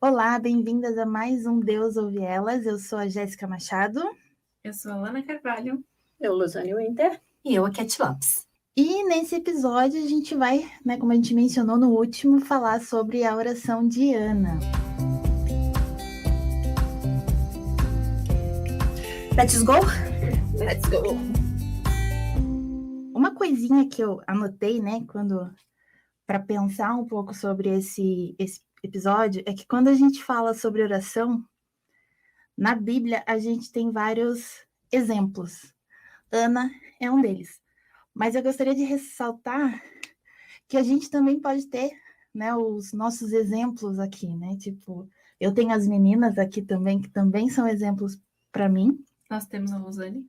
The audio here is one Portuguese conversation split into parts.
Olá, bem-vindas a mais um Deus Ouve Elas. Eu sou a Jéssica Machado. Eu sou a Lana Carvalho. Eu, Luzane Winter. E eu, a Cat Lopes. E nesse episódio a gente vai, como a gente mencionou no último, falar sobre a oração de Ana. Let's go? Let's go. Uma coisinha que eu anotei, para pensar um pouco sobre esse episódio, é que quando a gente fala sobre oração, na Bíblia a gente tem vários exemplos. Ana é um deles. Mas eu gostaria de ressaltar que a gente também pode ter, os nossos exemplos aqui, Tipo, eu tenho as meninas aqui também, que também são exemplos para mim. Nós temos a Rosane.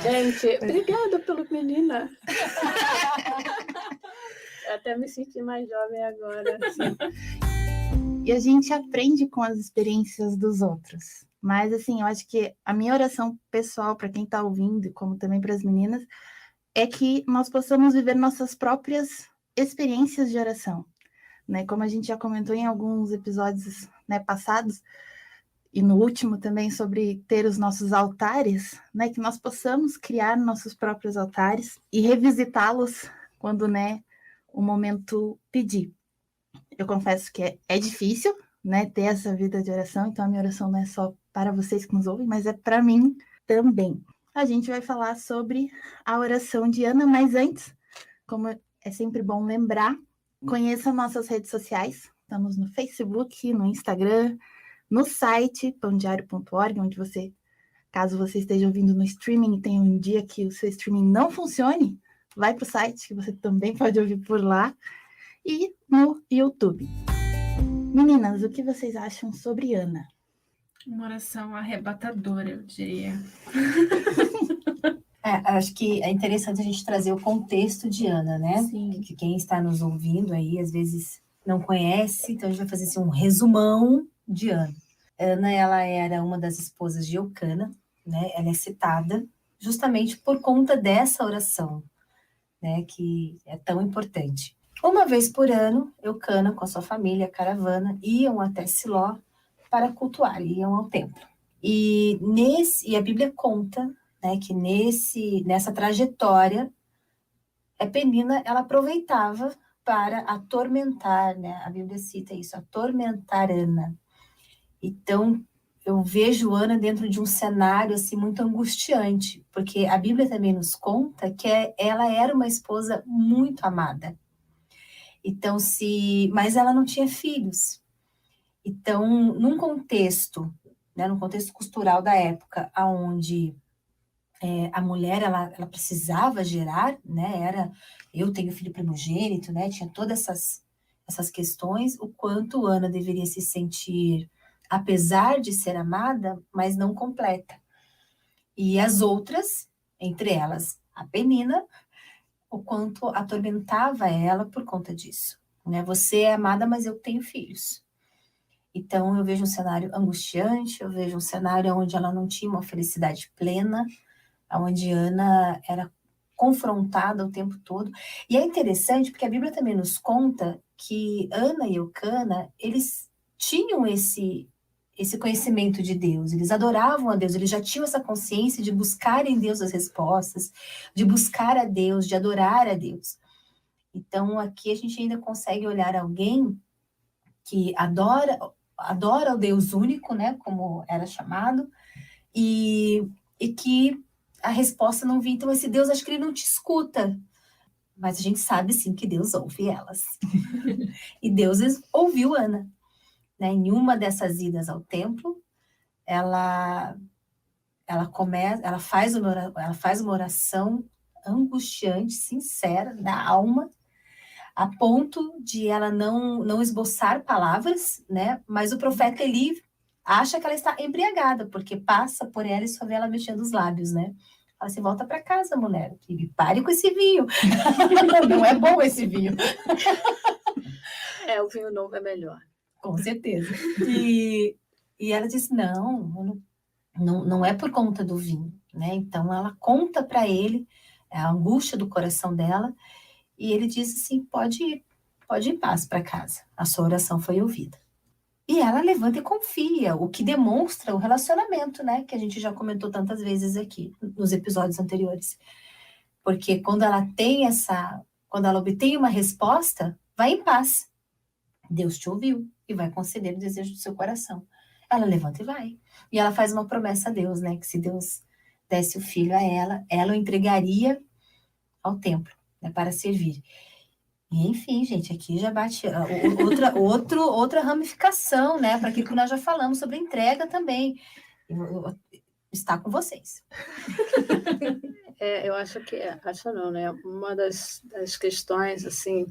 Gente, obrigada pela menina. Eu até me senti mais jovem agora. E a gente aprende com as experiências dos outros. Mas, assim, eu acho que a minha oração pessoal, para quem está ouvindo, como também para as meninas, é que nós possamos viver nossas próprias experiências de oração. Como a gente já comentou em alguns episódios passados, e no último também sobre ter os nossos altares, que nós possamos criar nossos próprios altares e revisitá-los quando o momento pedir. Eu confesso que é difícil, ter essa vida de oração, então a minha oração não é só para vocês que nos ouvem, mas é para mim também. A gente vai falar sobre a oração de Ana, mas antes, como é sempre bom lembrar, conheça nossas redes sociais, estamos no Facebook, no Instagram, no site pandiario.org, onde você, caso você esteja ouvindo no streaming e tenha um dia que o seu streaming não funcione, vai para o site, que você também pode ouvir por lá, e no YouTube. Meninas, o que vocês acham sobre Ana? Uma oração arrebatadora, eu diria. Acho que é interessante a gente trazer o contexto de Ana, né? Sim. Que quem está nos ouvindo aí, às vezes, não conhece, então a gente vai fazer assim, um resumão de Ana. Ana, ela era uma das esposas de Eucana, né? Ela é citada justamente por conta dessa oração, né? Que é tão importante. Uma vez por ano, Eucana, com a sua família, a caravana, iam até Siló para cultuar, iam ao templo. E a Bíblia conta, né, que nessa trajetória, a Penina, ela aproveitava para atormentar, né? A Bíblia cita isso, atormentar Ana. Então, eu vejo Ana dentro de um cenário assim muito angustiante, porque a Bíblia também nos conta que ela era uma esposa muito amada. Então, mas ela não tinha filhos. Então, num contexto cultural da época, onde a mulher ela precisava gerar, né? Eu tenho filho primogênito, né? Tinha todas essas questões, o quanto Ana deveria se sentir, apesar de ser amada, mas não completa. E as outras, entre elas a Penina, o quanto atormentava ela por conta disso, né? Você é amada, mas eu tenho filhos. Então, eu vejo um cenário angustiante, eu vejo um cenário onde ela não tinha uma felicidade plena, onde Ana era confrontada o tempo todo. E é interessante, porque a Bíblia também nos conta que Ana e Eucana, eles tinham esse conhecimento de Deus, eles adoravam a Deus, eles já tinham essa consciência de buscar em Deus as respostas, de buscar a Deus, de adorar a Deus. Então, aqui a gente ainda consegue olhar alguém que adora o Deus único, né, como era chamado, e que a resposta não vinha. Então, esse Deus, acho que ele não te escuta, mas a gente sabe, sim, que Deus ouve elas. E Deus ouviu Ana, né? Em uma dessas idas ao templo, ela faz uma oração angustiante, sincera, da alma, a ponto de ela não esboçar palavras, né? Mas o profeta Eli acha que ela está embriagada, porque passa por ela e só vê ela mexendo os lábios, né? Fala assim, volta para casa, mulher, e pare com esse vinho. Não é bom esse vinho. O vinho novo é melhor. Com certeza. E ela disse, não é por conta do vinho, né? Então, ela conta para ele a angústia do coração dela, e ele diz assim, pode ir. pode ir em paz para casa. A sua oração foi ouvida. E ela levanta e confia, o que demonstra o relacionamento, né? Que a gente já comentou tantas vezes aqui nos episódios anteriores. Porque quando ela obtém uma resposta, vai em paz. Deus te ouviu e vai conceder o desejo do seu coração. Ela levanta e vai. E ela faz uma promessa a Deus, né? Que se Deus desse o filho a ela o entregaria ao templo, né? Para servir. E, enfim, gente, aqui já bate outra ramificação, né? Para aquilo que nós já falamos sobre entrega também. Está com vocês. Eu acho não, né? Uma das questões, assim,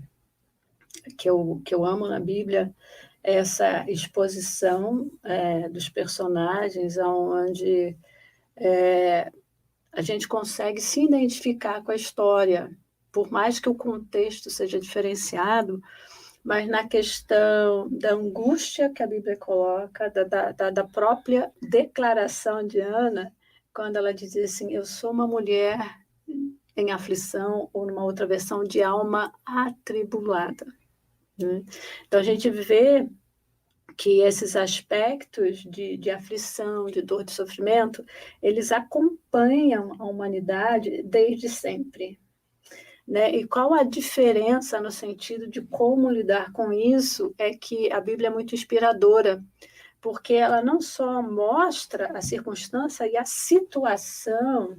que eu amo na Bíblia é essa exposição dos personagens, onde a gente consegue se identificar com a história, por mais que o contexto seja diferenciado, mas na questão da angústia que a Bíblia coloca, da própria declaração de Ana, quando ela diz assim, eu sou uma mulher em aflição, ou numa outra versão, de alma atribulada. Né? Então, a gente vê que esses aspectos de aflição, de dor, de sofrimento, eles acompanham a humanidade desde sempre. Né? E qual a diferença no sentido de como lidar com isso é que a Bíblia é muito inspiradora, porque ela não só mostra a circunstância e a situação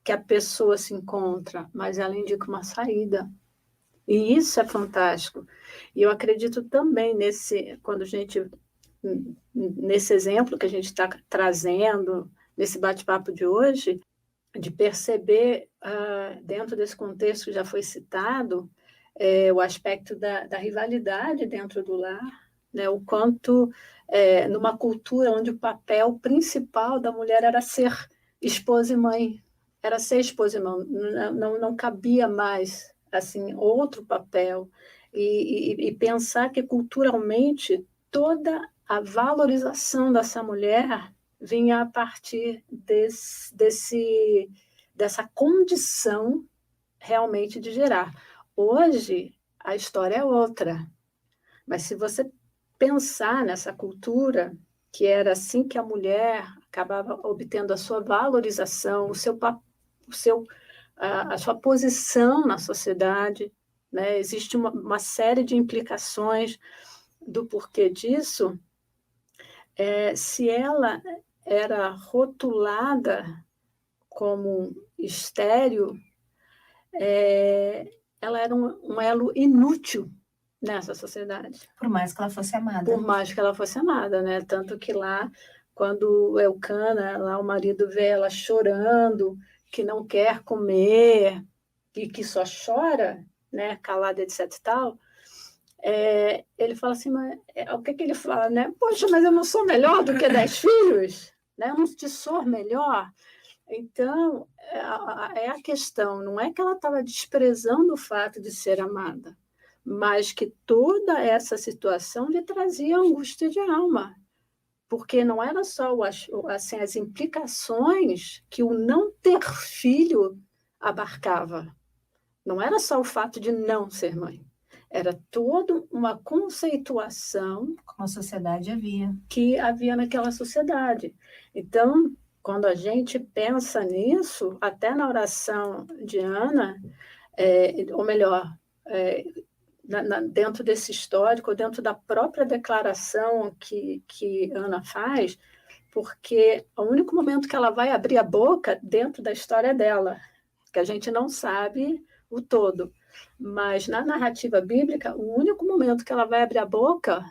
que a pessoa se encontra, mas ela indica uma saída. E isso é fantástico. E eu acredito também nesse exemplo que a gente está trazendo, nesse bate-papo de hoje, de perceber, dentro desse contexto que já foi citado, o aspecto da rivalidade dentro do lar, né? O quanto, numa cultura onde o papel principal da mulher era ser esposa e mãe, não cabia mais assim, outro papel, e pensar que culturalmente toda a valorização dessa mulher vinha a partir dessa condição realmente de gerar. Hoje, a história é outra, mas se você pensar nessa cultura, que era assim que a mulher acabava obtendo a sua valorização, a sua posição na sociedade, né? Existe uma série de implicações do porquê disso. Se ela era rotulada como estéril, ela era um elo inútil nessa sociedade. Por mais que ela fosse amada. Por mais que ela fosse amada, né? Tanto que lá, quando Elcana, lá o marido vê ela chorando, que não quer comer e que só chora, né? Calada, etc e tal, ele fala assim, mas o que ele fala, né? Poxa, mas eu não sou melhor do que 10 filhos, né? Eu não te sou melhor. Então, é a questão, não é que ela estava desprezando o fato de ser amada, mas que toda essa situação lhe trazia angústia de alma, porque não era só assim, as implicações que o não ter filho abarcava. Não era só o fato de não ser mãe. Era toda uma conceituação como a sociedade havia. Que havia naquela sociedade. Então, quando a gente pensa nisso, até na oração de Ana, ou melhor, dentro desse histórico, dentro da própria declaração que Ana faz, porque o único momento que ela vai abrir a boca dentro da história dela, que a gente não sabe o todo, mas na narrativa bíblica, o único momento que ela vai abrir a boca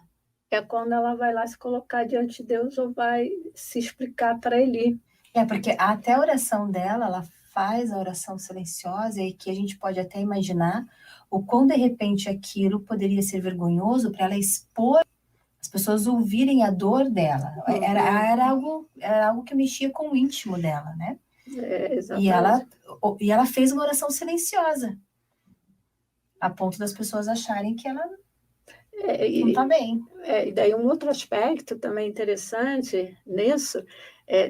é quando ela vai lá se colocar diante de Deus ou vai se explicar para Eli. Porque até a oração dela, ela faz a oração silenciosa e que a gente pode até imaginar o quão de repente aquilo poderia ser vergonhoso para ela expor, as pessoas ouvirem a dor dela. Uhum. Era algo que mexia com o íntimo dela, né? E ela fez uma oração silenciosa, a ponto das pessoas acharem que ela não está bem. E daí um outro aspecto também interessante nisso,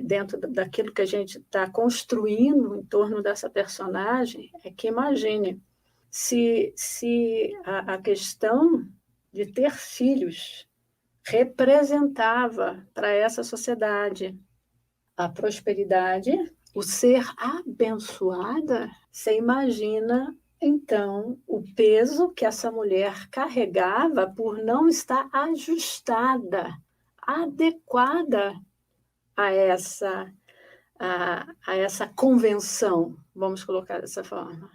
dentro daquilo que a gente está construindo em torno dessa personagem, é que imagine, se a questão de ter filhos representava para essa sociedade a prosperidade, o ser abençoada, você imagina, então, o peso que essa mulher carregava por não estar ajustada, adequada a essa convenção, vamos colocar dessa forma.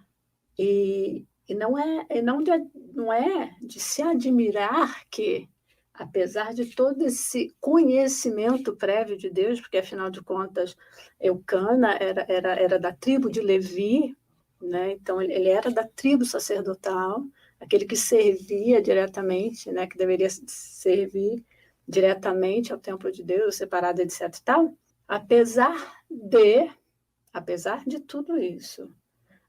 E não é de se admirar que, apesar de todo esse conhecimento prévio de Deus, porque, afinal de contas, Eucana era da tribo de Levi, né? Então, ele era da tribo sacerdotal, aquele que servia diretamente, né? Que deveria servir diretamente ao templo de Deus, separado, etc. Tal. Apesar de tudo isso,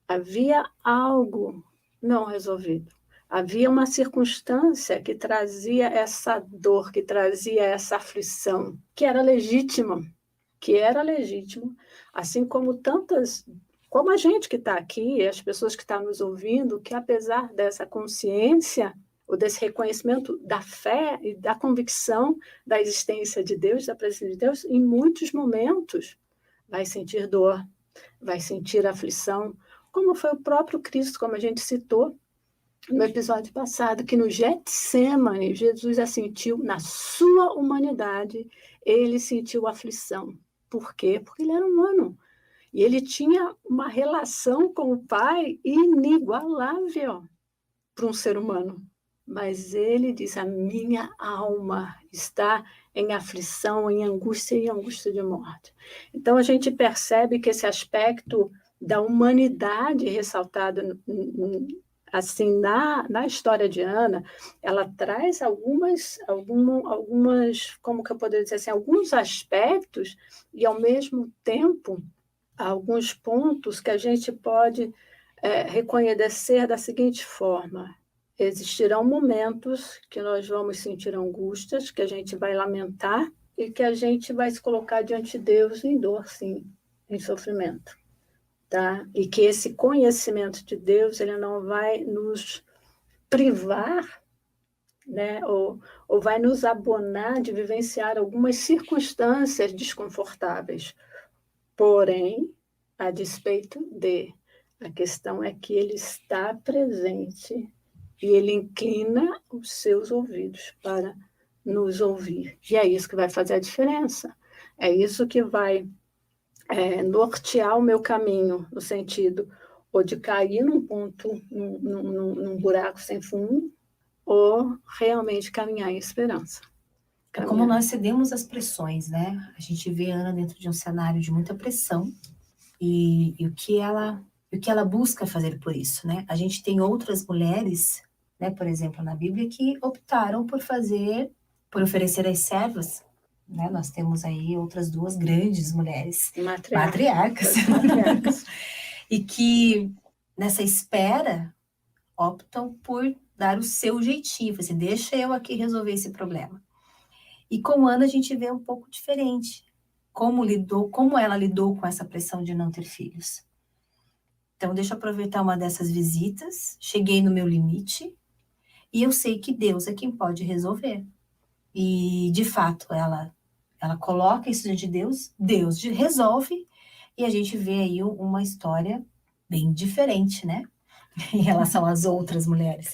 havia algo não resolvido. Havia uma circunstância que trazia essa dor, que trazia essa aflição, que era legítimo, assim como como a gente que está aqui, as pessoas que estão nos ouvindo, que apesar dessa consciência, ou desse reconhecimento da fé e da convicção da existência de Deus, da presença de Deus, em muitos momentos vai sentir dor, vai sentir aflição, como foi o próprio Cristo, como a gente citou no episódio passado, que no Getsêmani, Jesus a sentiu, na sua humanidade, ele sentiu aflição. Por quê? Porque ele era humano. E ele tinha uma relação com o Pai inigualável para um ser humano. Mas ele diz, a minha alma está em aflição, em angústia e angústia de morte. Então, a gente percebe que esse aspecto da humanidade ressaltado assim na história de Ana, ela traz algumas, como que eu poderia dizer assim, alguns aspectos e, ao mesmo tempo, alguns pontos que a gente pode reconhecer da seguinte forma. Existirão momentos que nós vamos sentir angústias, que a gente vai lamentar e que a gente vai se colocar diante de Deus em dor, sim, em sofrimento. Tá? E que esse conhecimento de Deus ele não vai nos privar, né? ou vai nos abonar de vivenciar algumas circunstâncias desconfortáveis. Porém, a despeito a questão é que ele está presente e ele inclina os seus ouvidos para nos ouvir. E é isso que vai fazer a diferença. É isso que vai nortear o meu caminho, no sentido ou de cair num ponto, num buraco sem fundo, ou realmente caminhar em esperança. É como nós cedemos às pressões, né? A gente vê a Ana dentro de um cenário de muita pressão e o que ela busca fazer por isso, né? A gente tem outras mulheres, né? Por exemplo, na Bíblia, que optaram por oferecer as servas, né? Nós temos aí outras duas grandes mulheres, matriarcas. E que nessa espera optam por dar o seu jeitinho, assim, deixa eu aqui resolver esse problema. E com Ana a gente vê um pouco diferente, como ela lidou com essa pressão de não ter filhos. Então, deixa eu aproveitar uma dessas visitas, cheguei no meu limite, e eu sei que Deus é quem pode resolver. E, de fato, ela coloca isso diante de Deus resolve, e a gente vê aí uma história bem diferente, né? Em relação às outras mulheres.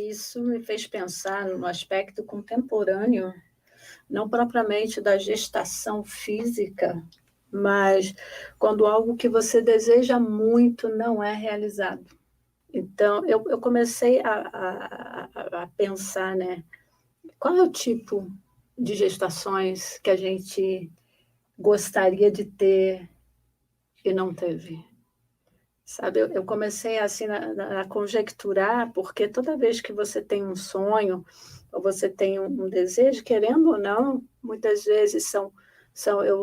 Isso me fez pensar no aspecto contemporâneo, não propriamente da gestação física, mas quando algo que você deseja muito não é realizado. Então, eu comecei a pensar, né? Qual é o tipo de gestações que a gente gostaria de ter e não teve? Sabe, eu comecei assim a conjecturar, porque toda vez que você tem um sonho, ou você tem um desejo, querendo ou não, muitas vezes eu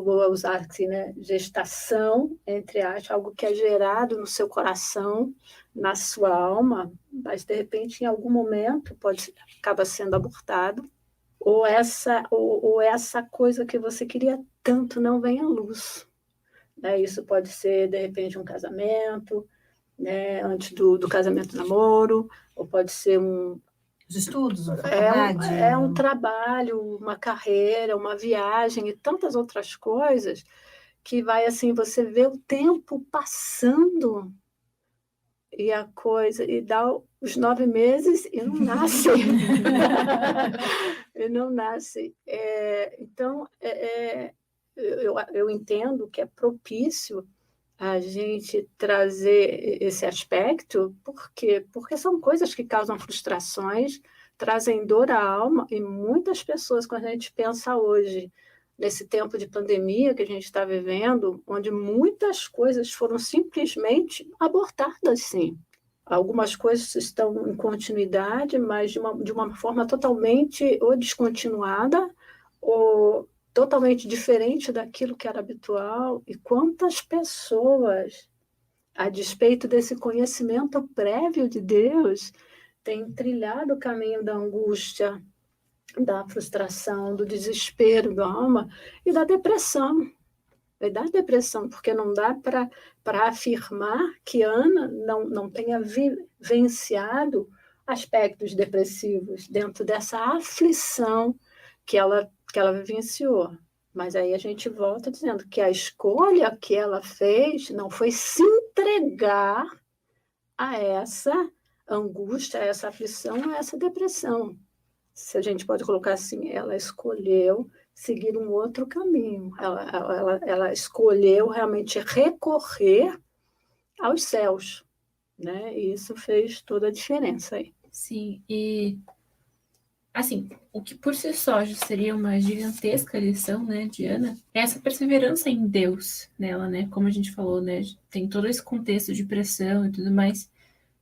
vou usar assim, né, gestação, entre aspas, algo que é gerado no seu coração, na sua alma, mas de repente em algum momento acaba sendo abortado, ou essa coisa que você queria tanto não vem à luz. Isso pode ser, de repente, um casamento, né, antes do casamento, namoro, ou pode ser Os estudos, a faculdade. É um trabalho, uma carreira, uma viagem e tantas outras coisas que vai assim, você vê o tempo passando e a coisa, e dá os 9 meses e não nasce. E não nasce. Então, eu entendo que é propício a gente trazer esse aspecto, porque são coisas que causam frustrações, trazem dor à alma, e muitas pessoas, quando a gente pensa hoje, nesse tempo de pandemia que a gente está vivendo, onde muitas coisas foram simplesmente abortadas, sim. Algumas coisas estão em continuidade, mas de uma forma totalmente ou descontinuada, ou totalmente diferente daquilo que era habitual. E quantas pessoas, a despeito desse conhecimento prévio de Deus, têm trilhado o caminho da angústia, da frustração, do desespero da alma e da depressão. E da depressão, porque não dá para afirmar que Ana não tenha vivenciado aspectos depressivos dentro dessa aflição que ela vivenciou. Mas aí a gente volta dizendo que a escolha que ela fez não foi se entregar a essa angústia, a essa aflição, a essa depressão. Se a gente pode colocar assim, ela escolheu seguir um outro caminho. Ela escolheu realmente recorrer aos céus, né? E isso fez toda a diferença aí. Sim, e assim, o que por si só já seria uma gigantesca lição, né, de Ana, é essa perseverança em Deus nela, né? Como a gente falou, né? Tem todo esse contexto de pressão e tudo mais.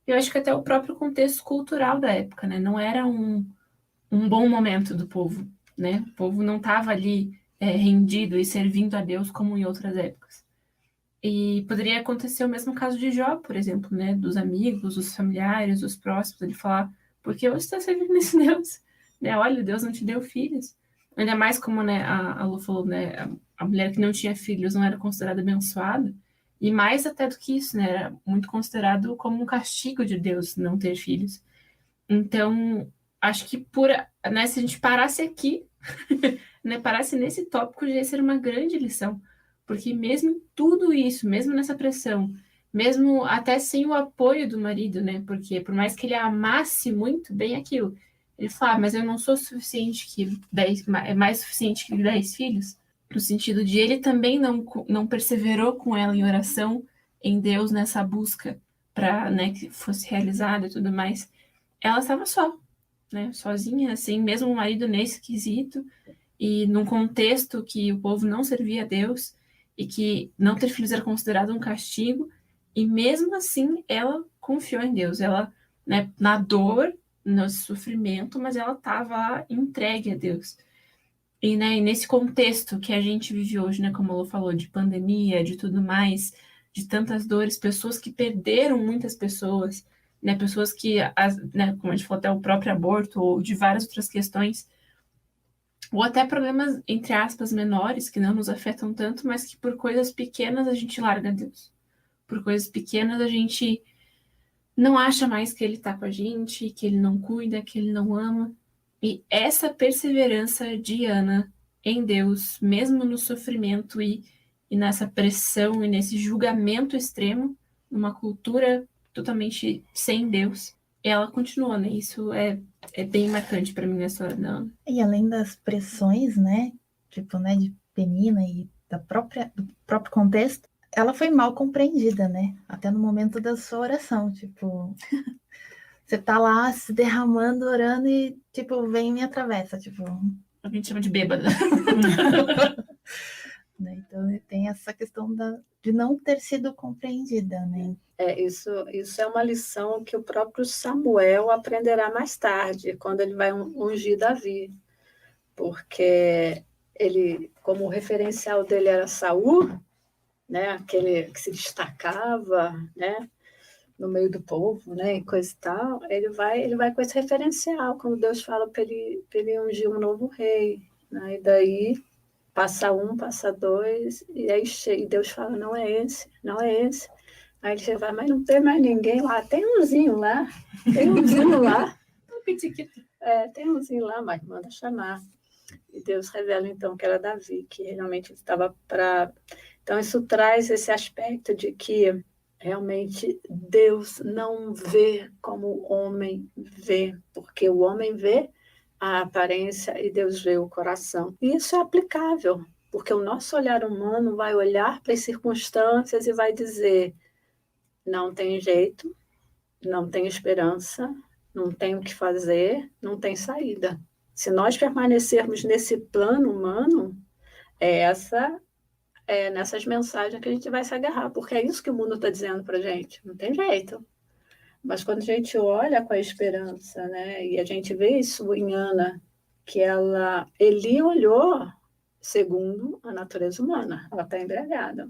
Eu acho que até o próprio contexto cultural da época, né? Não era um bom momento do povo, né? O povo não estava ali rendido e servindo a Deus como em outras épocas. E poderia acontecer o mesmo caso de Jó, por exemplo, né? Dos amigos, dos familiares, dos próximos, ele falar, por que você está servindo esse Deus? Né? Olha, Deus não te deu filhos. Ainda mais como, né, a Lu falou, né? A mulher que não tinha filhos não era considerada abençoada. E mais até do que isso, né? Era muito considerado como um castigo de Deus não ter filhos. Então, acho que né, se a gente parasse aqui, né, parasse nesse tópico, já ia ser uma grande lição. Porque mesmo em tudo isso, mesmo nessa pressão, mesmo até sem o apoio do marido, né? Porque por mais que ele amasse muito bem aquilo, ele fala, mas eu não sou suficiente que 10, é mais suficiente que 10 filhos. No sentido de ele também não perseverou com ela em oração, em Deus, nessa busca para, né, que fosse realizada e tudo mais. Ela estava só, né? Sozinha, assim, mesmo o marido nesse quesito, e num contexto que o povo não servia a Deus, e que não ter filhos era considerado um castigo, e mesmo assim ela confiou em Deus. Ela, né, na dor, no sofrimento, mas ela estava entregue a Deus. E, né, e nesse contexto que a gente vive hoje, né, como a Lu falou, de pandemia, de tudo mais, de tantas dores, pessoas que perderam muitas pessoas, né, pessoas que, né, como a gente falou, até o próprio aborto, ou de várias outras questões, ou até problemas, entre aspas, menores, que não nos afetam tanto, mas que por coisas pequenas a gente larga Deus. Por coisas pequenas a gente não acha mais que Ele está com a gente, que Ele não cuida, que Ele não ama. E essa perseverança de Ana em Deus, mesmo no sofrimento e nessa pressão e nesse julgamento extremo, numa cultura totalmente sem Deus, ela continua, né? Isso é bem marcante para mim na história da Ana. E além das pressões, né, tipo, né, de Penina e do próprio contexto, ela foi mal compreendida, né? Até no momento da sua oração, tipo, você tá lá se derramando, orando e, tipo, vem e me atravessa, tipo... A gente chama de bêbada. Né? Então, tem essa questão de não ter sido compreendida, né? Isso é uma lição que o próprio Samuel aprenderá mais tarde, quando ele vai ungir Davi. Porque ele, como o referencial dele era Saul, né, aquele que se destacava, né, no meio do povo, né, e coisa e tal, ele vai com esse referencial, quando Deus fala para ele ungir um novo rei, né, e daí passa um, passa dois, e aí chega, e Deus fala, não é esse, não é esse. Aí ele chega, mas não tem mais ninguém lá. Tem umzinho lá, tem umzinho lá. Um pitiquito. Tem umzinho lá, mas manda chamar. E Deus revela, então, que era Davi, que realmente estava para... Então, isso traz esse aspecto de que realmente Deus não vê como o homem vê, porque o homem vê a aparência e Deus vê o coração. E isso é aplicável, porque o nosso olhar humano vai olhar para as circunstâncias e vai dizer: não tem jeito, não tem esperança, não tem o que fazer, não tem saída. Se nós permanecermos nesse plano humano, nessas mensagens que a gente vai se agarrar, porque é isso que o mundo está dizendo para a gente, não tem jeito. Mas quando a gente olha com a esperança, né, e a gente vê isso em Ana, que Eli olhou segundo a natureza humana, ela está embriagada.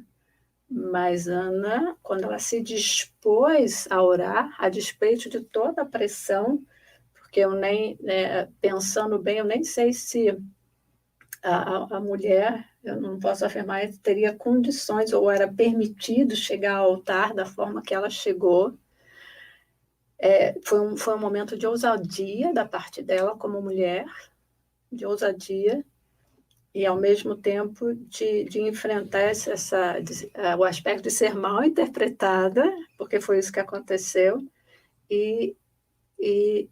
Mas Ana, quando ela se dispôs a orar, a despeito de toda a pressão, porque pensando bem, eu nem sei se a mulher, eu não posso afirmar, teria condições ou era permitido chegar ao altar da forma que ela chegou. Foi um momento de ousadia da parte dela como mulher, de ousadia, e ao mesmo tempo de enfrentar o aspecto de ser mal interpretada, porque foi isso que aconteceu, e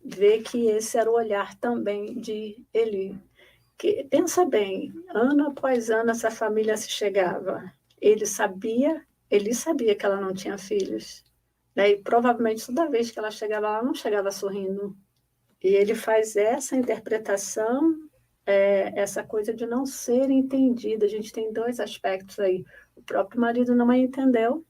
ver que esse era o olhar também de Eli. Que, pensa bem, ano após ano essa família se chegava. Eli sabia que ela não tinha filhos. E provavelmente toda vez que ela chegava, ela não chegava sorrindo. E ele faz essa interpretação, essa coisa de não ser entendida. A gente tem dois aspectos aí. O próprio marido não a entendeu,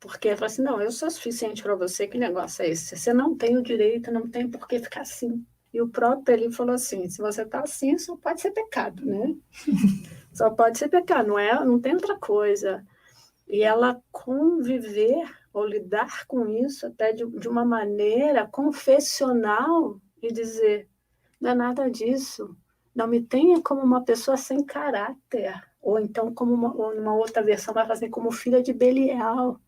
porque ele falou assim: não, eu sou suficiente para você, que negócio é esse? Você não tem o direito, não tem por que ficar assim. E o próprio ele falou assim: se você está assim, só pode ser pecado, né? Só pode ser pecado, não tem outra coisa. E ela conviver ou lidar com isso até de uma maneira confessional e dizer: não é nada disso, não me tenha como uma pessoa sem caráter, ou então como uma outra versão vai fazer como filha de Belial,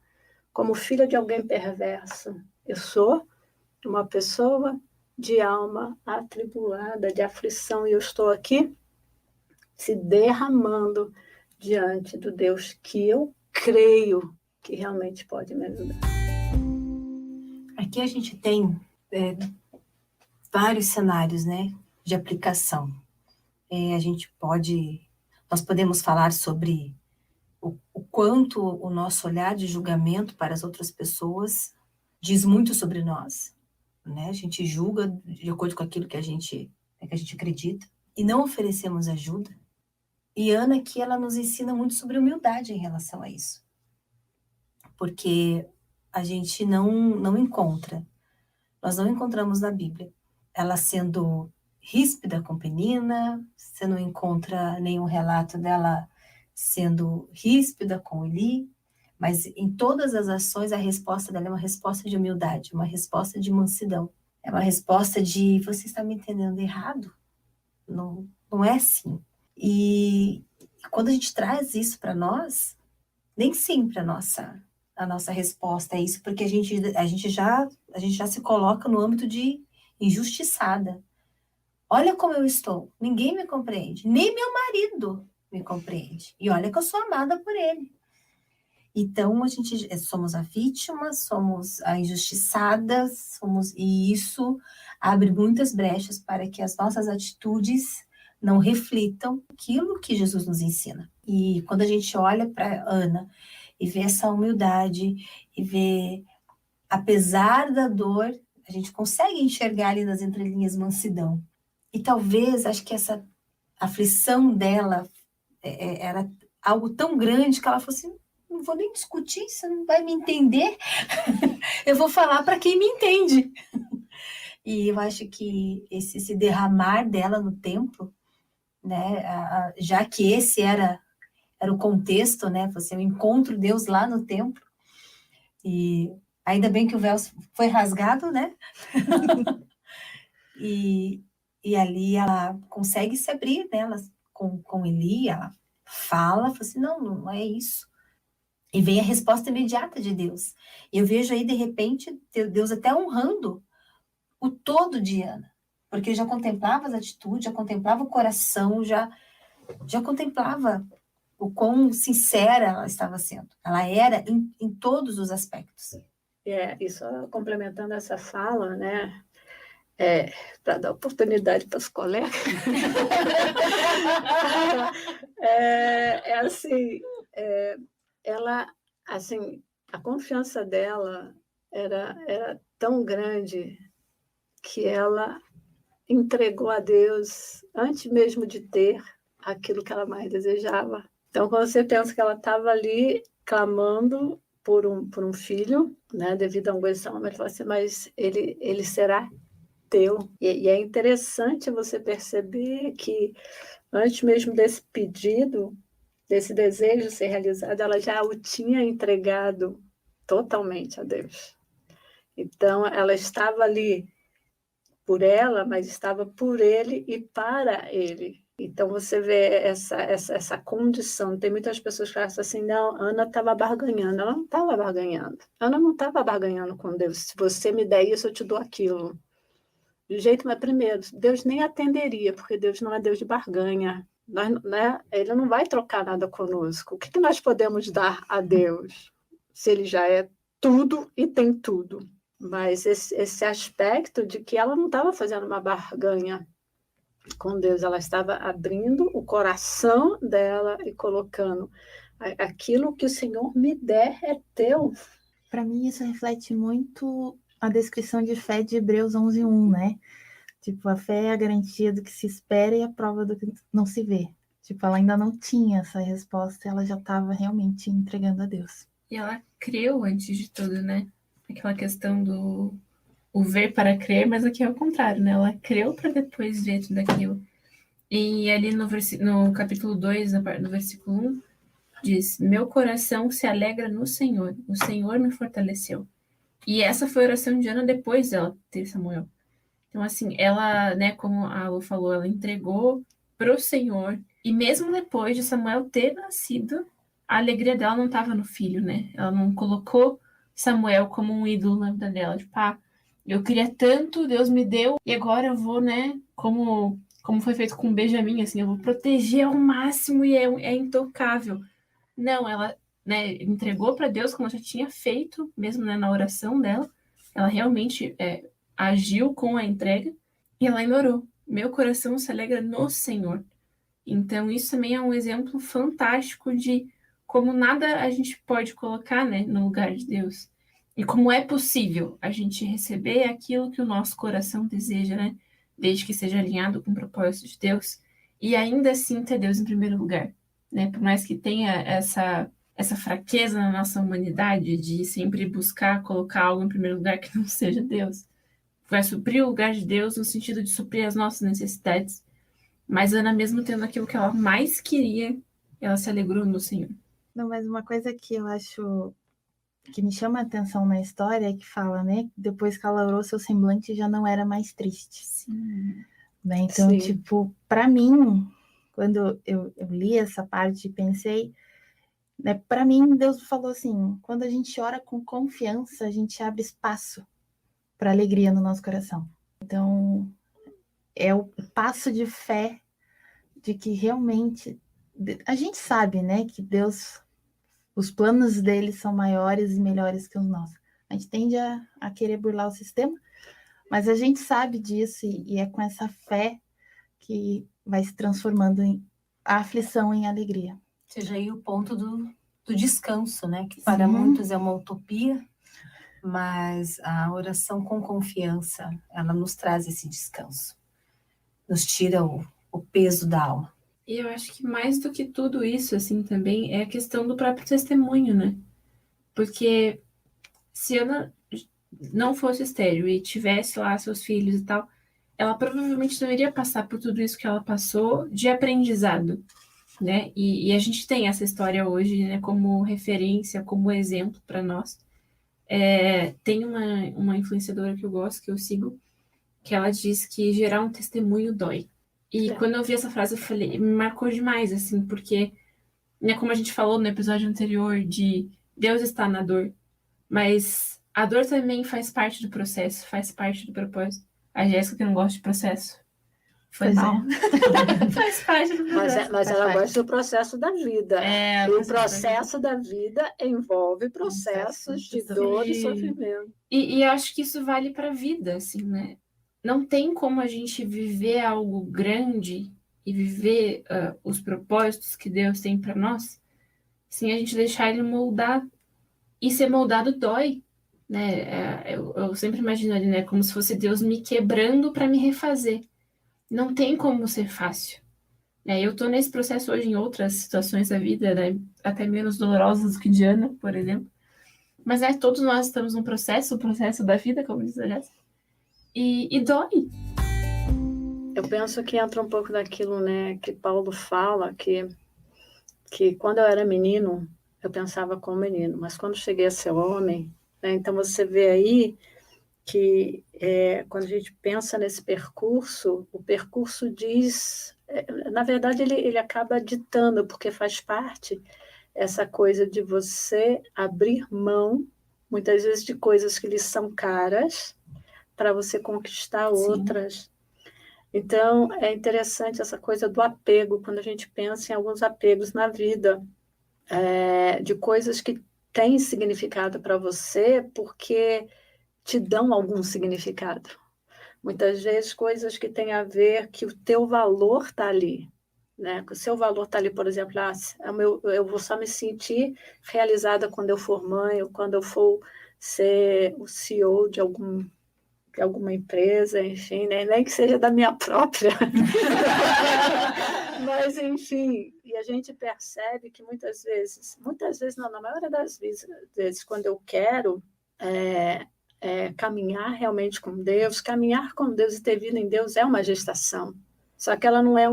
como filha de alguém perverso. Eu sou uma pessoa de alma atribulada, de aflição, e eu estou aqui se derramando diante do Deus que eu creio que realmente pode me ajudar. Aqui a gente tem vários cenários, né, de aplicação. Nós podemos falar sobre o quanto o nosso olhar de julgamento para as outras pessoas diz muito sobre nós, né? A gente julga de acordo com aquilo que a gente acredita e não oferecemos ajuda. E Ana aqui, ela nos ensina muito sobre humildade em relação a isso, porque a gente não encontra, nós não encontramos na Bíblia ela sendo ríspida com Penina, você não encontra nenhum relato dela sendo ríspida com Eli, mas em todas as ações a resposta dela é uma resposta de humildade, uma resposta de mansidão, é uma resposta de: você está me entendendo errado, não é assim. E quando a gente traz isso para nós, nem sempre a nossa resposta é isso, porque a gente já se coloca no âmbito de injustiçada. Olha como eu estou, ninguém me compreende, nem meu marido me compreende. E olha que eu sou amada por ele. Então, a gente somos a vítima, somos a injustiçada, e isso abre muitas brechas para que as nossas atitudes não reflitam aquilo que Jesus nos ensina. E quando a gente olha para Ana e vê essa humildade, e vê, apesar da dor, a gente consegue enxergar ali nas entrelinhas mansidão. E talvez, acho que essa aflição dela era algo tão grande que ela falou assim: não vou nem discutir, você não vai me entender, eu vou falar para quem me entende. E eu acho que esse se derramar dela no templo, né, já que esse era o contexto, né, você encontra Deus lá no templo, e ainda bem que o véu foi rasgado, né? E ali ela consegue se abrir, né? Com Eli, ela fala assim: não é isso. E vem a resposta imediata de Deus. E eu vejo aí, de repente, Deus até honrando o todo de Ana. Porque já contemplava as atitudes, já contemplava o coração, já contemplava o quão sincera ela estava sendo. Ela era em todos os aspectos. E só complementando essa fala, né? Para dar oportunidade para os colegas. Assim, ela, assim, a confiança dela era tão grande que ela entregou a Deus antes mesmo de ter aquilo que ela mais desejava. Então, quando você pensa que ela estava ali clamando por um filho, né, devido a um coisa, mas fala assim, mas ele será teu. E é interessante você perceber que antes mesmo desse pedido, desse desejo ser realizado, ela já o tinha entregado totalmente a Deus. Então, ela estava ali por ela, mas estava por ele e para ele. Então, você vê essa condição. Tem muitas pessoas que acham assim, não, Ana estava barganhando. Ela não estava barganhando. Ana não estava barganhando com Deus. Se você me der isso, eu te dou aquilo. De jeito, mas primeiro, Deus nem atenderia, porque Deus não é Deus de barganha. Nós, né, ele não vai trocar nada conosco. O que nós podemos dar a Deus, se ele já é tudo e tem tudo? Mas esse aspecto de que ela não estava fazendo uma barganha com Deus, ela estava abrindo o coração dela e colocando aquilo que o Senhor me der é teu. Para mim, isso reflete muito a descrição de fé de Hebreus 11:1, né? Tipo, a fé é a garantia do que se espera e a prova do que não se vê. Tipo, ela ainda não tinha essa resposta, ela já estava realmente entregando a Deus. E ela creu antes de tudo, né? Aquela questão do o ver para crer, mas aqui é o contrário, né? Ela creu para depois ver tudo aquilo. E ali no capítulo 2, no versículo 1, diz: meu coração se alegra no Senhor, o Senhor me fortaleceu. E essa foi a oração de Ana depois dela ter Samuel. Então, assim, ela, né, como a Lu falou, ela entregou para o Senhor. E mesmo depois de Samuel ter nascido, a alegria dela não estava no filho, né? Ela não colocou Samuel como um ídolo na vida dela. Tipo, eu queria tanto, Deus me deu, e agora eu vou, né, como foi feito com Benjamim, assim, eu vou proteger ao máximo e é intocável. Não, ela, né, entregou para Deus como ela já tinha feito, mesmo, né, na oração dela. Ela realmente agiu com a entrega e ela orou. Meu coração se alegra no Senhor. Então, isso também é um exemplo fantástico de como nada a gente pode colocar, né, no lugar de Deus. E como é possível a gente receber aquilo que o nosso coração deseja, né? Desde que seja alinhado com o propósito de Deus. E ainda assim ter Deus em primeiro lugar, né? Por mais que tenha essa fraqueza na nossa humanidade de sempre buscar colocar algo em primeiro lugar que não seja Deus. Vai suprir o lugar de Deus no sentido de suprir as nossas necessidades. Mas Ana, mesmo tendo aquilo que ela mais queria, ela se alegrou no Senhor. Não, mas uma coisa que eu acho que me chama a atenção na história é que fala, né? Depois que ela orou, seu semblante já não era mais triste. Sim. Né? Então, Sim. tipo, para mim, quando eu li essa parte e pensei, né, para mim, Deus falou assim: quando a gente ora com confiança, a gente abre espaço para alegria no nosso coração. Então, é o passo de fé de que realmente a gente sabe, né, que Deus, os planos dele são maiores e melhores que os nossos. A gente tende a querer burlar o sistema, mas a gente sabe disso e é com essa fé que vai se transformando a aflição em alegria. Seja aí o ponto do descanso, né? Que para muitos é uma utopia, mas a oração com confiança, ela nos traz esse descanso. Nos tira o peso da alma. E eu acho que mais do que tudo isso, assim, também é a questão do próprio testemunho, né? Porque se Ana não fosse estéril e tivesse lá seus filhos e tal, ela provavelmente não iria passar por tudo isso que ela passou de aprendizado, né? E a gente tem essa história hoje, né, como referência, como exemplo para nós. Tem uma influenciadora que eu gosto, que eu sigo, que ela diz que gerar um testemunho dói. E quando eu vi essa frase, eu falei, me marcou demais, assim, porque né, como a gente falou no episódio anterior, de Deus está na dor, mas a dor também faz parte do processo, faz parte do propósito. A Jéssica que não gosta de processo. Foi Pois mal. é. Faz parte do processo. Mas Faz ela parte. gosta do processo da vida. É, E o processo da vida envolve processos de dor e Sim. sofrimento. E eu acho que isso vale para a vida, assim, né? Não tem como a gente viver algo grande e viver os propósitos que Deus tem para nós sem a gente deixar ele moldar. E ser moldado dói, né? Eu sempre imagino ali, né? Como se fosse Deus me quebrando para me refazer. Não tem como ser fácil. Eu tô nesse processo hoje em outras situações da vida, né? Até menos dolorosas do que Diana, por exemplo. Mas todos nós estamos num processo, o processo da vida, como diz a Jéssica. E dói. Eu penso que entra um pouco daquilo, né, que Paulo fala, que quando eu era menino, eu pensava como menino, mas quando cheguei a ser homem, né, então você vê aí que quando a gente pensa nesse percurso, o percurso diz, na verdade ele acaba ditando, porque faz parte essa coisa de você abrir mão, muitas vezes, de coisas que lhe são caras, para você conquistar outras. Então, é interessante essa coisa do apego, quando a gente pensa em alguns apegos na vida, de coisas que têm significado para você, porque te dão algum significado. Muitas vezes, coisas que têm a ver que o teu valor está ali. Né? O seu valor está ali, por exemplo, eu vou só me sentir realizada quando eu for mãe, ou quando eu for ser o CEO de alguma empresa, enfim, né? Nem que seja da minha própria. Mas, enfim, e a gente percebe que muitas vezes não, na maioria das vezes, quando eu quero caminhar realmente com Deus, caminhar com Deus e ter vida em Deus é uma gestação. Só que ela não é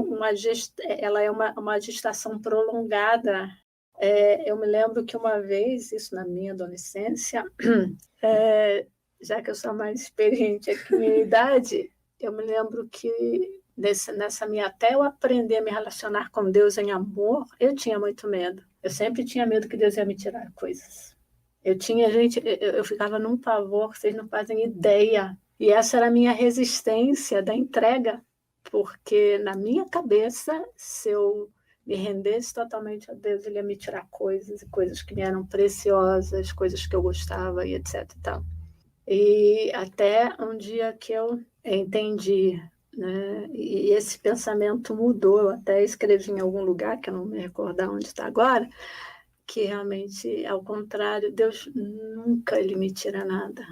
ela é uma gestação prolongada. Eu me lembro que uma vez, isso na minha adolescência, já que eu sou mais experiente aqui na minha idade, eu me lembro que nessa minha, até eu aprender a me relacionar com Deus em amor, eu tinha muito medo. Eu sempre tinha medo que Deus ia me tirar coisas. Eu ficava num pavor que vocês não fazem ideia. E essa era a minha resistência da entrega, porque na minha cabeça, se eu me rendesse totalmente a Deus, Ele ia me tirar coisas, e coisas que me eram preciosas, coisas que eu gostava, e etc. E tal. E até um dia que eu entendi, né? E esse pensamento mudou, eu até escrevi em algum lugar, que eu não me recordar onde está agora, que realmente, ao contrário, Deus nunca Ele me tira nada,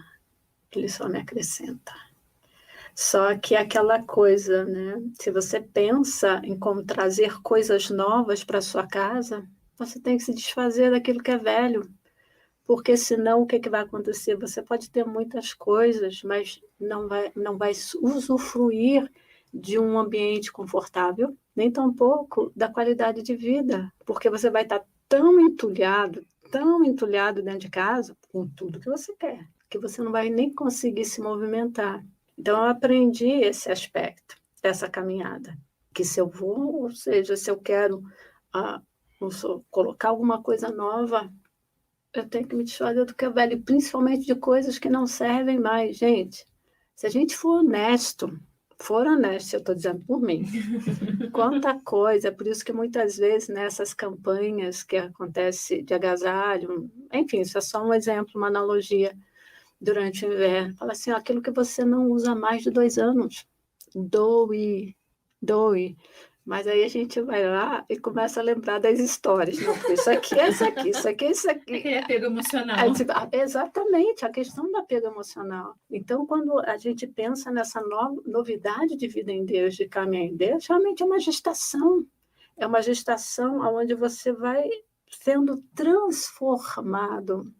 Ele só me acrescenta. Só que aquela coisa, né? Se você pensa em como trazer coisas novas para sua casa, você tem que se desfazer daquilo que é velho. Porque senão o que vai acontecer? Você pode ter muitas coisas, mas não vai usufruir de um ambiente confortável, nem tampouco da qualidade de vida, porque você vai estar tão entulhado dentro de casa, com tudo que você quer, que você não vai nem conseguir se movimentar. Então, eu aprendi esse aspecto, essa caminhada, que se eu vou, ou seja, se eu quero colocar alguma coisa nova, eu tenho que me desfazer do que é velho, principalmente de coisas que não servem mais. Gente, se a gente for honesto, eu estou dizendo por mim, quanta coisa, por isso que muitas vezes nessas campanhas que acontece de agasalho, enfim, isso é só um exemplo, uma analogia, durante o inverno, fala assim, aquilo que você não usa há mais de 2 anos, doe. Mas aí a gente vai lá e começa a lembrar das histórias. Não, isso aqui. Aquele apego emocional. Exatamente, a questão do apego emocional. Então, quando a gente pensa nessa novidade de vida em Deus, de caminhar em Deus, realmente é uma gestação. É uma gestação onde você vai sendo transformado,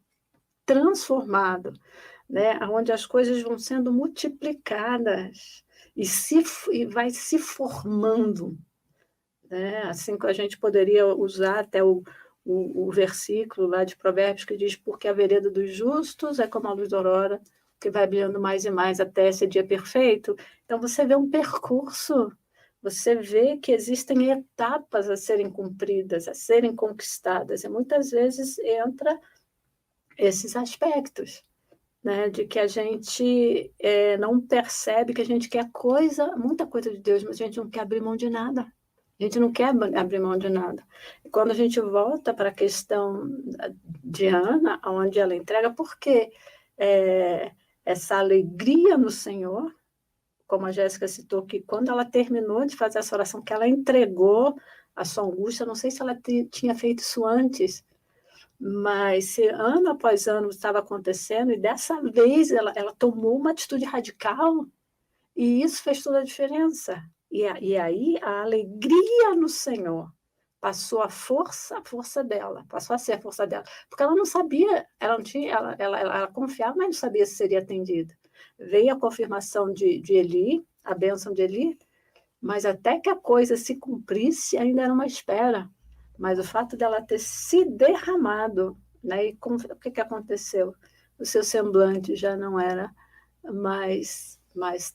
né? Onde as coisas vão sendo multiplicadas e vai se formando. Né? Assim que a gente poderia usar até o versículo lá de Provérbios que diz: porque a vereda dos justos é como a luz da aurora, que vai brilhando mais e mais até esse dia perfeito. Então você vê um percurso, você vê que existem etapas a serem cumpridas, a serem conquistadas, e muitas vezes entra esses aspectos, né, de que a gente não percebe que a gente quer muita coisa de Deus, mas a gente não quer abrir mão de nada. A gente não quer abrir mão de nada. E quando a gente volta para a questão de Ana, onde ela entrega, porque essa alegria no Senhor, como a Jéssica citou, que quando ela terminou de fazer essa oração, que ela entregou a sua angústia, não sei se ela tinha feito isso antes, mas se ano após ano estava acontecendo, e dessa vez ela tomou uma atitude radical, e isso fez toda a diferença. E aí a alegria no Senhor passou a força dela, passou a ser a força dela, porque ela não sabia, ela confiava, mas não sabia se seria atendida. Veio a confirmação de Eli, a bênção de Eli, mas até que a coisa se cumprisse, ainda era uma espera. Mas o fato dela ter se derramado, né, e o que aconteceu? O seu semblante já não era mais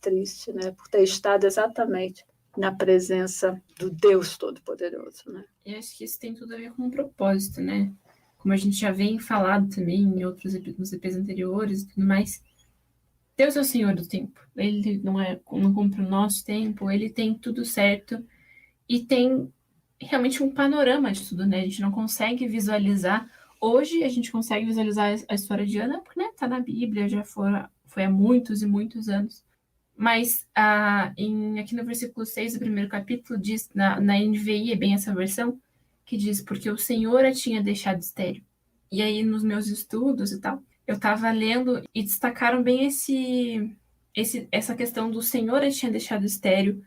triste, né, por ter estado exatamente na presença do Deus Todo-Poderoso, né? Eu acho que isso tem tudo a ver com um propósito, né? Como a gente já vem falado também em outros nos EPs anteriores e tudo mais, Deus é o Senhor do tempo. Ele não cumpre o nosso tempo, ele tem tudo certo e tem realmente um panorama de tudo, né? A gente não consegue visualizar. Hoje a gente consegue visualizar a história de Ana, porque, né, tá na Bíblia, já foi há muitos e muitos anos. Mas aqui no versículo 6 do primeiro capítulo, diz, na NVI, é bem essa versão, que diz, porque o Senhor a tinha deixado estéril. E aí, nos meus estudos e tal, eu estava lendo e destacaram bem essa questão do Senhor a tinha deixado estéril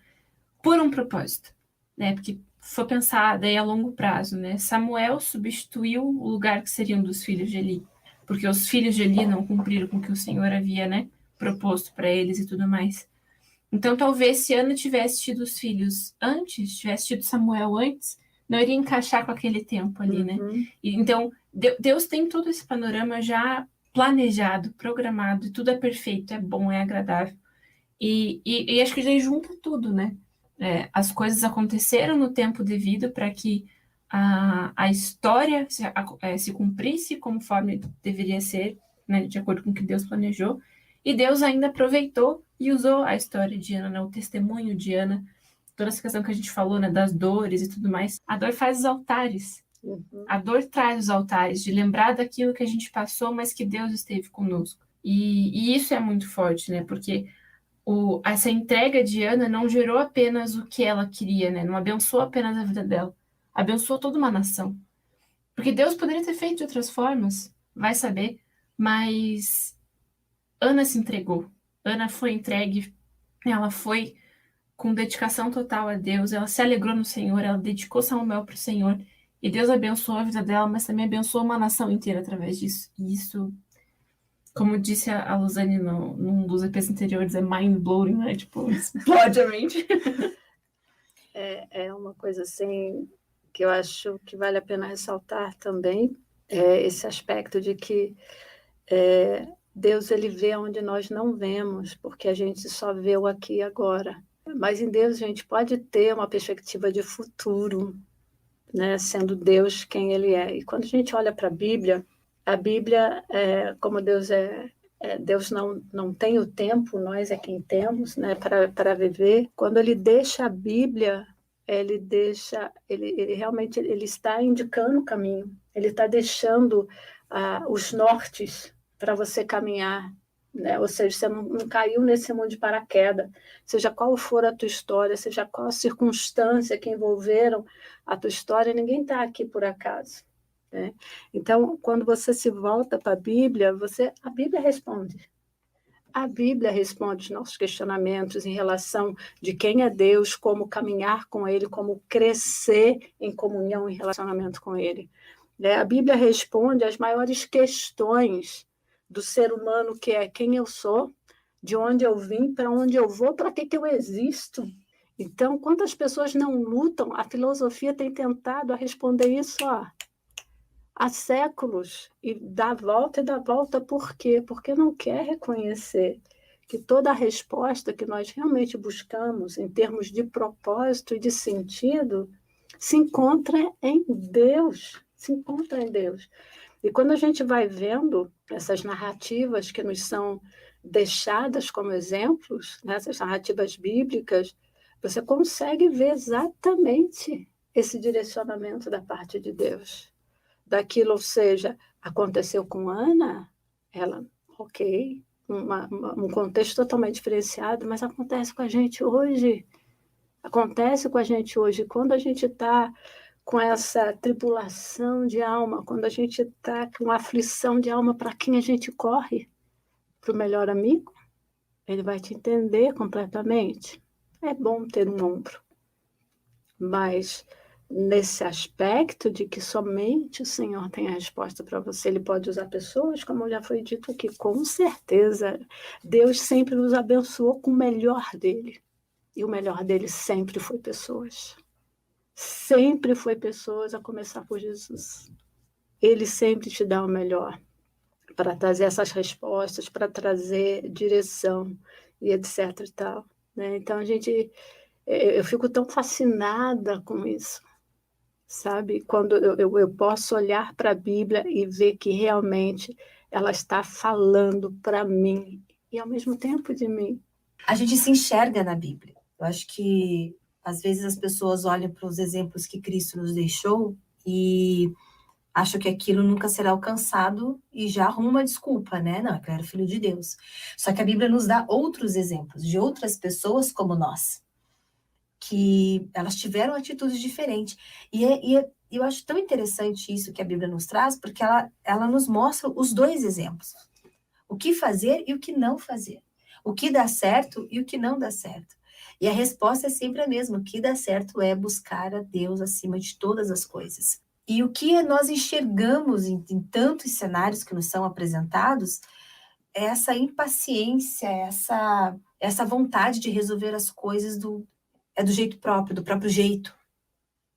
por um propósito, né? Porque foi pensar daí a longo prazo, né? Samuel substituiu o lugar que seriam dos filhos de Eli, porque os filhos de Eli não cumpriram com o que o Senhor havia, né, proposto para eles e tudo mais. Então, talvez se Ana tivesse tido os filhos antes, tivesse tido Samuel antes, não iria encaixar com aquele tempo ali, né? E, então, Deus tem todo esse panorama já planejado, programado, e tudo é perfeito, é bom, é agradável. E acho que ele junta tudo, né? As coisas aconteceram no tempo devido para que a história se cumprisse conforme deveria ser, né, de acordo com o que Deus planejou. E Deus ainda aproveitou e usou a história de Ana, né, o testemunho de Ana, toda essa questão que a gente falou, né, das dores e tudo mais. A dor faz os altares. A dor traz os altares, de lembrar daquilo que a gente passou, mas que Deus esteve conosco. E isso é muito forte, né? Porque essa entrega de Ana não gerou apenas o que ela queria, né? Não abençoou apenas a vida dela. Abençoou toda uma nação. Porque Deus poderia ter feito de outras formas, vai saber. Mas Ana se entregou. Ana foi entregue. Ela foi com dedicação total a Deus. Ela se alegrou no Senhor. Ela dedicou Samuel para o Senhor. E Deus abençoou a vida dela, mas também abençoou uma nação inteira através disso. E isso, como disse a Luzane num dos EPs anteriores, é mind-blowing, né? Tipo, explode a mente. É uma coisa assim que eu acho que vale a pena ressaltar também, esse aspecto de que Deus ele vê onde nós não vemos, porque a gente só vê o aqui e agora. Mas em Deus a gente pode ter uma perspectiva de futuro, né? Sendo Deus quem Ele é. E quando a gente olha para a Bíblia, como Deus Deus não tem o tempo, nós é quem temos, né, para viver. Quando Ele deixa a Bíblia, ele realmente ele está indicando o caminho. Ele está deixando os nortes para você caminhar, né? Ou seja, você não caiu nesse mundo de paraquedas, seja qual for a tua história, seja qual a circunstância que envolveram a tua história, ninguém está aqui por acaso, né? Então, quando você se volta para a Bíblia, a Bíblia responde. A Bíblia responde os nossos questionamentos em relação de quem é Deus, como caminhar com Ele, como crescer em comunhão, em relacionamento com Ele. A Bíblia responde às maiores questões do ser humano, que é quem eu sou, de onde eu vim, para onde eu vou, para que eu existo. Então, quantas pessoas não lutam? A filosofia tem tentado a responder isso há séculos, e dá volta, por quê? Porque não quer reconhecer que toda a resposta que nós realmente buscamos em termos de propósito e de sentido se encontra em Deus, se encontra em Deus. E quando a gente vai vendo essas narrativas que nos são deixadas como exemplos, né, essas narrativas bíblicas, você consegue ver exatamente esse direcionamento da parte de Deus. Daquilo, ou seja, aconteceu com Ana, ela, ok, um contexto totalmente diferenciado, mas acontece com a gente hoje. Acontece com a gente hoje. Quando a gente está com essa tribulação de alma, quando a gente está com aflição de alma, para quem a gente corre? Para o melhor amigo? Ele vai te entender completamente. É bom ter um ombro, mas nesse aspecto de que somente o Senhor tem a resposta para você, Ele pode usar pessoas, como já foi dito aqui, com certeza. Deus sempre nos abençoou com o melhor dele, e o melhor dele sempre foi pessoas. Sempre foi pessoas, a começar por Jesus. Ele sempre te dá o melhor para trazer essas respostas, para trazer direção e etc e tal, né? Então eu fico tão fascinada com isso, sabe? Quando eu posso olhar para a Bíblia e ver que realmente ela está falando para mim e ao mesmo tempo de mim. A gente se enxerga na Bíblia. Eu acho que às vezes as pessoas olham para os exemplos que Cristo nos deixou e acham que aquilo nunca será alcançado e já arruma uma desculpa, né? Não, é que eu era filho de Deus. Só que a Bíblia nos dá outros exemplos de outras pessoas como nós, que elas tiveram atitudes diferentes. Eu acho tão interessante isso que a Bíblia nos traz, porque ela nos mostra os dois exemplos. O que fazer e o que não fazer. O que dá certo e o que não dá certo. E a resposta é sempre a mesma. O que dá certo é buscar a Deus acima de todas as coisas. E o que nós enxergamos em tantos cenários que nos são apresentados é essa impaciência, essa vontade de resolver as coisas do jeito próprio, do próprio jeito.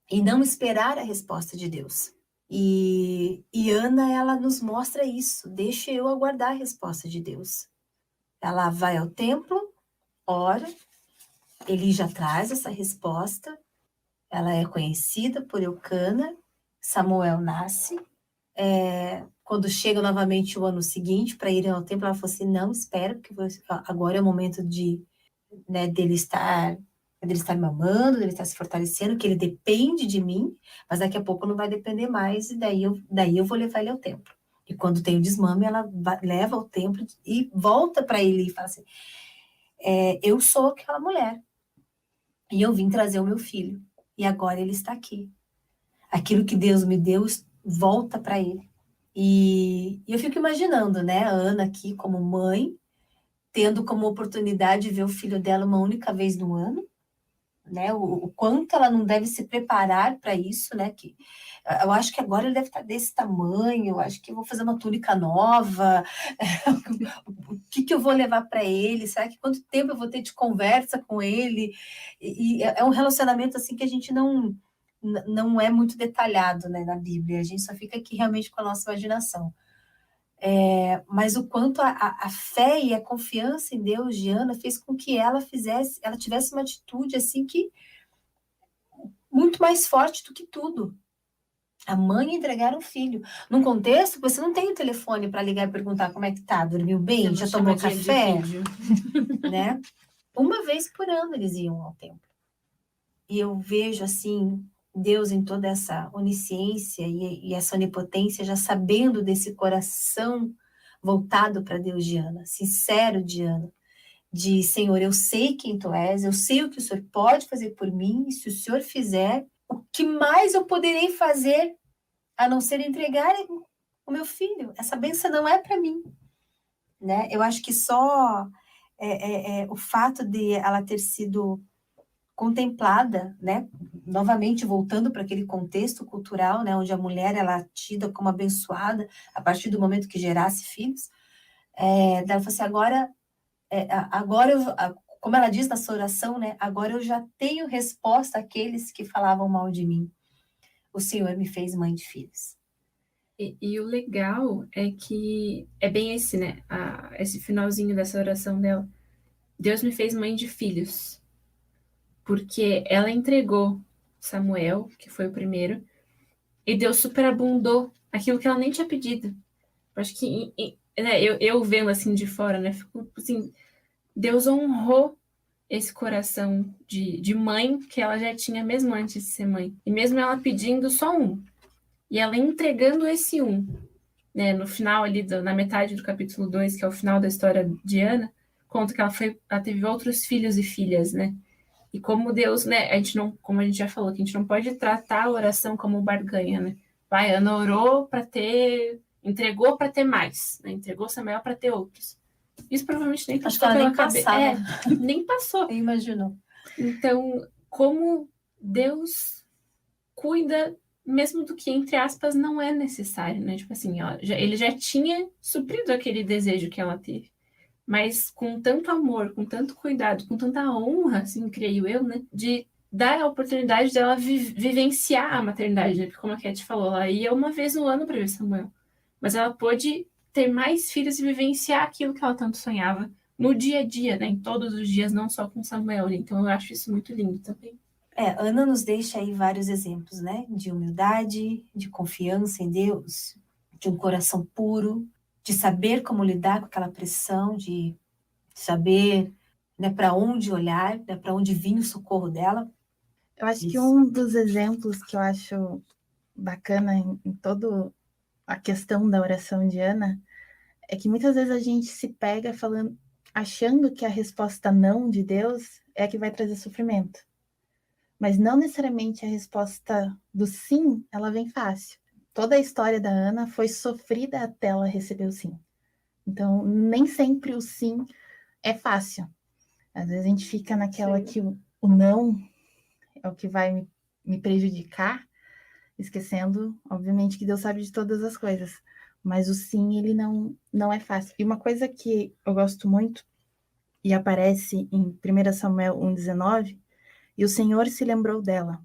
E não esperar a resposta de Deus. E Ana, ela nos mostra isso. Deixa eu aguardar a resposta de Deus. Ela vai ao templo, ora, Eli já traz essa resposta. Ela é conhecida por Eucana. Samuel nasce. Quando chega novamente o ano seguinte para ir ao templo, ela falou assim, não, espera, porque agora é o momento dele estar mamando, dele estar se fortalecendo, que ele depende de mim, mas daqui a pouco não vai depender mais, e daí eu vou levar ele ao templo. E quando tem o desmame, ela leva ao templo e volta para ele e fala assim, eu sou aquela mulher, e eu vim trazer o meu filho, e agora ele está aqui. Aquilo que Deus me deu volta para ele. E eu fico imaginando, né, a Ana aqui como mãe, tendo como oportunidade de ver o filho dela uma única vez no ano, né, o quanto ela não deve se preparar para isso, né, que eu acho que agora ele deve estar desse tamanho, eu acho que eu vou fazer uma túnica nova, o que eu vou levar para ele, será que quanto tempo eu vou ter de conversa com ele, e é um relacionamento assim que a gente não é muito detalhado, né, na Bíblia, a gente só fica aqui realmente com a nossa imaginação. Mas o quanto a fé e a confiança em Deus de Ana fez com que ela tivesse uma atitude assim que muito mais forte do que tudo. A mãe entregar um filho. Num contexto que você não tem o telefone para ligar e perguntar como é que tá, dormiu bem, já tomou café, né? Uma vez por ano eles iam ao templo. E eu vejo assim Deus em toda essa onisciência e essa onipotência, já sabendo desse coração voltado para Deus de Ana, sincero de Ana, de Senhor, eu sei quem Tu és, eu sei o que o Senhor pode fazer por mim, e se o Senhor fizer, o que mais eu poderei fazer a não ser entregar o meu filho? Essa bênção não é para mim, né? Eu acho que só o fato de ela ter sido contemplada, né, novamente voltando para aquele contexto cultural, né, onde a mulher ela é tida como abençoada a partir do momento que gerasse filhos, ela falou assim, agora como ela diz na sua oração, né, agora eu já tenho resposta àqueles que falavam mal de mim. O Senhor me fez mãe de filhos. E o legal é que é bem esse, né, esse finalzinho dessa oração dela, Deus me fez mãe de filhos, porque ela entregou Samuel, que foi o primeiro, e Deus superabundou aquilo que ela nem tinha pedido. Eu acho que, né, eu vendo assim de fora, né, fico assim, Deus honrou esse coração de mãe que ela já tinha mesmo antes de ser mãe. E mesmo ela pedindo só um, e ela entregando esse um, né, no final ali, na metade do capítulo 2, que é o final da história de Ana, conta que ela teve outros filhos e filhas, né? E como Deus, né, a gente não, como a gente já falou, que a gente não pode tratar a oração como barganha, né? Vai, Ana orou para ter, entregou para ter mais, né? Entregou Samuel para ter outros. Isso provavelmente nem Acho passou que ela pela nem cabeça. passava. Nem passou. Imaginou. Então, como Deus cuida mesmo do que, entre aspas, não é necessário, né? Tipo assim, ele já tinha suprido aquele desejo que ela teve. Mas com tanto amor, com tanto cuidado, com tanta honra, assim, creio eu, né? De dar a oportunidade dela vivenciar a maternidade, né? Porque como a Cat falou, ela ia uma vez no ano para ver Samuel. Mas ela pôde ter mais filhos e vivenciar aquilo que ela tanto sonhava no dia a dia, né? Em todos os dias, não só com Samuel, né? Então eu acho isso muito lindo também. Ana nos deixa aí vários exemplos, né? De humildade, de confiança em Deus, de um coração puro, de saber como lidar com aquela pressão, de saber, né, para onde olhar, né, para onde vinha o socorro dela. Eu acho que um dos exemplos que eu acho bacana em toda a questão da oração de Ana é que muitas vezes a gente se pega falando, achando que a resposta não de Deus é a que vai trazer sofrimento. Mas não necessariamente a resposta do sim, ela vem fácil. Toda a história da Ana foi sofrida até ela receber o sim. Então, nem sempre o sim é fácil. Às vezes a gente fica naquela que o não é o que vai me prejudicar, esquecendo, obviamente, que Deus sabe de todas as coisas. Mas o sim, ele não é fácil. E uma coisa que eu gosto muito, e aparece em 1 Samuel 1,19, e o Senhor se lembrou dela.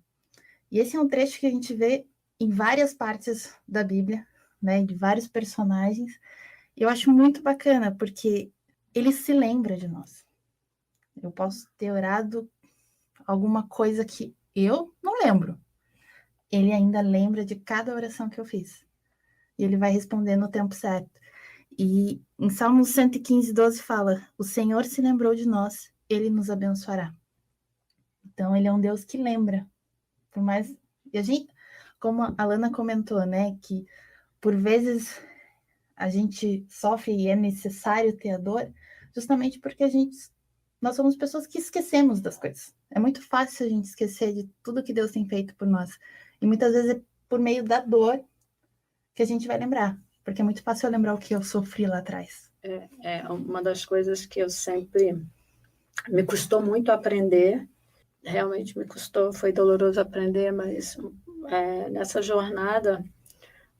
E esse é um trecho que a gente vê em várias partes da Bíblia, né, de vários personagens. E eu acho muito bacana, porque ele se lembra de nós. Eu posso ter orado alguma coisa que eu não lembro. Ele ainda lembra de cada oração que eu fiz. E ele vai responder no tempo certo. E em Salmos 115, 12 fala: o Senhor se lembrou de nós, ele nos abençoará. Então, ele é um Deus que lembra. Por mais. E a gente, como a Alana comentou, né, que por vezes a gente sofre e é necessário ter a dor, justamente porque nós somos pessoas que esquecemos das coisas. É muito fácil a gente esquecer de tudo que Deus tem feito por nós. E muitas vezes é por meio da dor que a gente vai lembrar. Porque é muito fácil eu lembrar o que eu sofri lá atrás. É uma das coisas que eu sempre... Me custou muito aprender. Realmente me custou, foi doloroso aprender, mas nessa jornada,